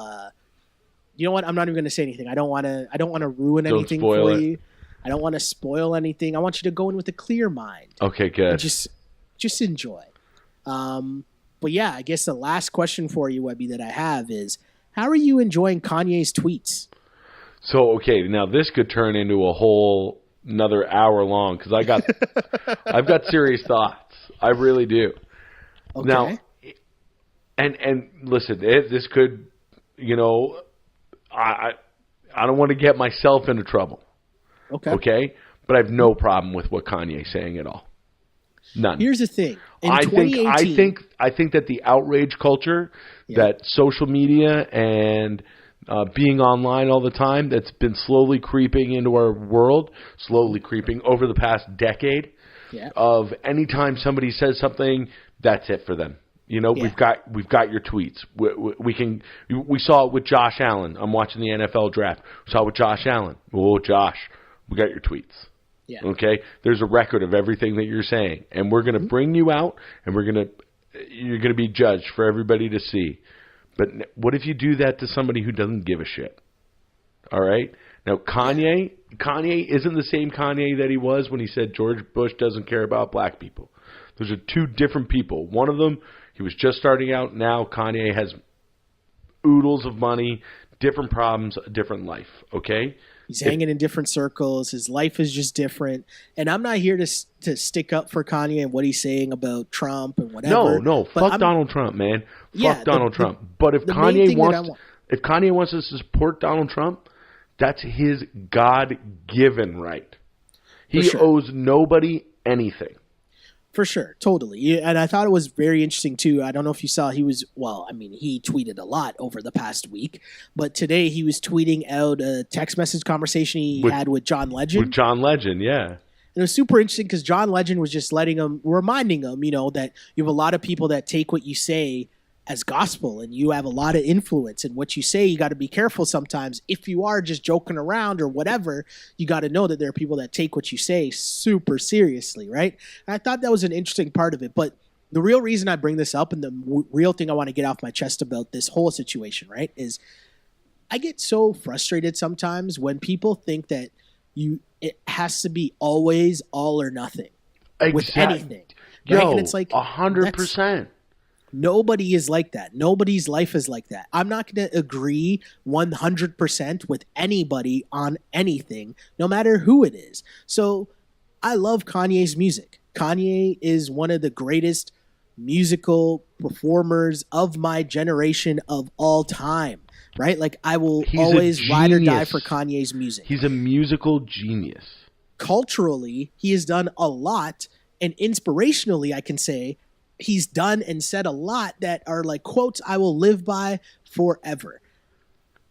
You know what? I'm not even going to say anything. I don't want to ruin anything for you. I don't want to spoil anything. I want you to go in with a clear mind. Okay, good. Just enjoy. But yeah, I guess the last question for you, Webby, that I have is, how are you enjoying Kanye's tweets? So, okay, now this could turn into a whole another hour long because I've got serious thoughts. I really do. Okay. Now, and listen, this could, I don't want to get myself into trouble. Okay? But I have no problem with what Kanye's saying at all. None. Here's the thing. I think that the outrage culture, that social media and being online all the time, that's been slowly creeping into our world, slowly creeping over the past decade, of anytime somebody says something, that's it for them. We've got your tweets. We saw it with Josh Allen. I'm watching the NFL draft. We saw it with Josh Allen. Oh, Josh, we got your tweets. Yeah. Okay. There's a record of everything that you're saying, and we're going to bring you out, and you're going to be judged for everybody to see. But what if you do that to somebody who doesn't give a shit? All right. Now, Kanye isn't the same Kanye that he was when he said George Bush doesn't care about black people. Those are two different people. One of them, he was just starting out. Now Kanye has oodles of money, different problems, a different life, okay? He's hanging in different circles. His life is just different. And I'm not here to stick up for Kanye and what he's saying about Trump and whatever. No. Fuck Donald Trump, man. Fuck Donald Trump. But if Kanye wants to support Donald Trump, that's his God-given right. He owes nobody anything. For sure. Totally. And I thought it was very interesting, too. I don't know if you saw, he tweeted a lot over the past week. But today he was tweeting out a text message conversation he had with John Legend. With John Legend, yeah. And it was super interesting because John Legend was just reminding him, that you have a lot of people that take what you say as gospel, and you have a lot of influence, and what you say, you got to be careful sometimes. If you are just joking around or whatever, you got to know that there are people that take what you say super seriously, right? And I thought that was an interesting part of it. But the real reason I bring this up, and the real thing I want to get off my chest about this whole situation, right, is I get so frustrated sometimes when people think that it has to be always all or nothing with anything. Right? Yo, and it's like 100%. Nobody is like that. Nobody's life is like that. I'm not going to agree 100% with anybody on anything, no matter who it is. So I love Kanye's music. Kanye is one of the greatest musical performers of my generation of all time, right? Like I will always ride or die for Kanye's music. He's a musical genius. Culturally, he has done a lot, and inspirationally, I can say, he's done and said a lot that are like quotes I will live by forever.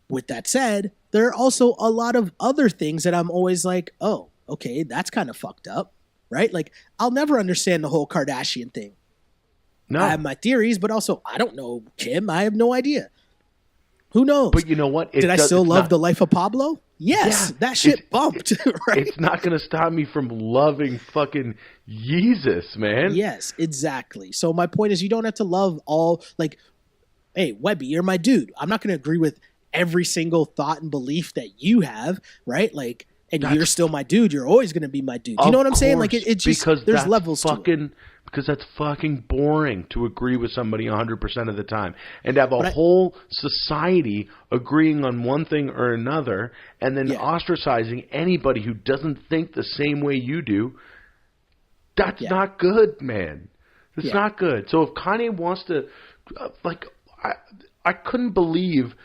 With that said, there are also a lot of other things that I'm always like, oh, okay, that's kind of fucked up, right? Like, I'll never understand the whole Kardashian thing. No. I have my theories, but also, I don't know Kim. I have no idea. Who knows? But you know what? Did I still love The Life of Pablo? Yes, that shit bumped, right? It's not going to stop me from loving fucking Jesus, man. Yes, exactly. So my point is, you don't have to love all, like, hey, Webby, you're my dude. I'm not going to agree with every single thought and belief that you have, right? Like, and you're still my dude. You're always going to be my dude. You know what I'm saying? Like, it's just, there's levels to it. Because that's fucking boring to agree with somebody 100% of the time. And to have a whole society agreeing on one thing or another and then ostracizing anybody who doesn't think the same way you do, that's not good, man. It's not good. So if Kanye wants to, I couldn't believe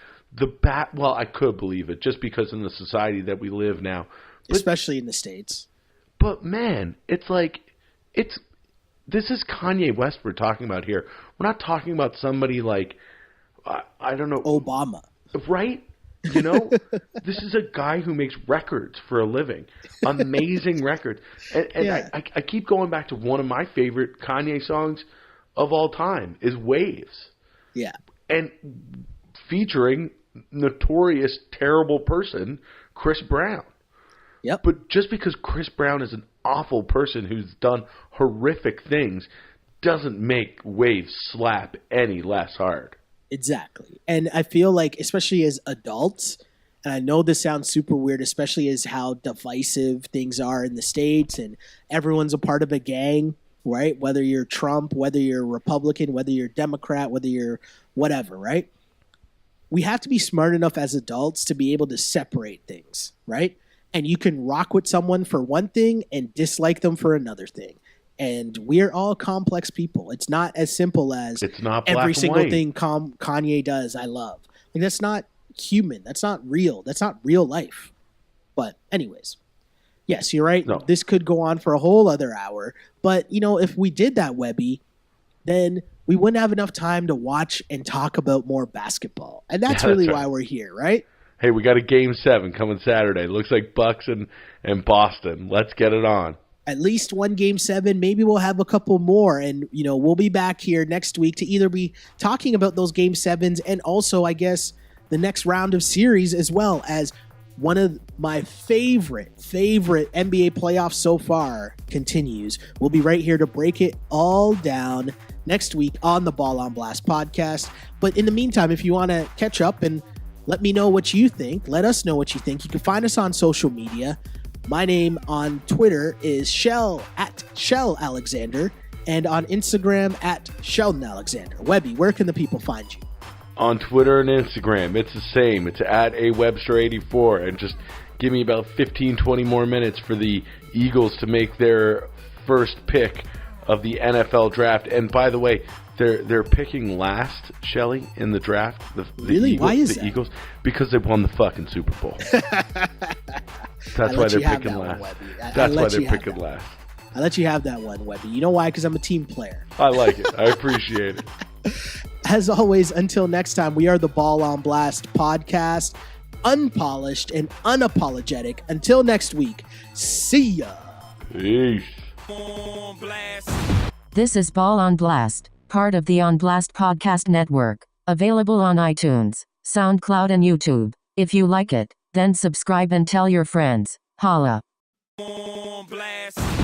I could believe it just because in the society that we live now. Especially in the States. But man, this is Kanye West we're talking about here. We're not talking about somebody like, I don't know. Obama. Right? You know? This is a guy who makes records for a living. Amazing records. And I keep going back to one of my favorite Kanye songs of all time is Waves. Yeah. And featuring notorious terrible person, Chris Brown. Yep. But just because Chris Brown is an awful person who's done horrific things doesn't make Waves slap any less hard. Exactly. And I feel like, especially as adults, and I know this sounds super weird, especially as how divisive things are in the States and everyone's a part of a gang, right? Whether you're Trump, whether you're Republican, whether you're Democrat, whether you're whatever, right? We have to be smart enough as adults to be able to separate things, right? And you can rock with someone for one thing and dislike them for another thing. And we're all complex people. It's not as simple as it's not every single thing Kanye does I love. Like, that's not human. That's not real. That's not real life. But anyways, yes, you're right. No. This could go on for a whole other hour. But, if we did that, Webby, then we wouldn't have enough time to watch and talk about more basketball. And that's really why we're here, right? Hey, we got a Game 7 coming Saturday. Looks like Bucks and Boston. Let's get it on. At least one Game 7. Maybe we'll have a couple more. And, we'll be back here next week to either be talking about those Game 7s and also, I guess, the next round of series as well as one of my favorite NBA playoffs so far continues. We'll be right here to break it all down next week on the Ball on Blast podcast. But in the meantime, if you want to catch up and let me know what you think. Let us know what you think. You can find us on social media. My name on Twitter is Shell @ShellAlexander. and on Instagram at Sheldon Alexander. Webby, where can the people find you? On Twitter and Instagram, it's the same. It's at AWebster84, and just give me about 15, 20 more minutes for the Eagles to make their first pick of the NFL draft. And by the way, they're picking last, Shelly, in the draft. Really? Eagles, why is the that? Eagles, because they won the fucking Super Bowl. That's why they're picking last. That's why they're picking last. I let you have that one, Webby. You know why? Because I'm a team player. I like it. I appreciate it. As always, until next time, we are the Ball on Blast podcast, unpolished and unapologetic. Until next week, see ya. Peace. On blast. This is Ball on Blast, part of the On Blast Podcast Network, available on iTunes, SoundCloud, and YouTube. If you like it, then subscribe and tell your friends. Holla. On blast.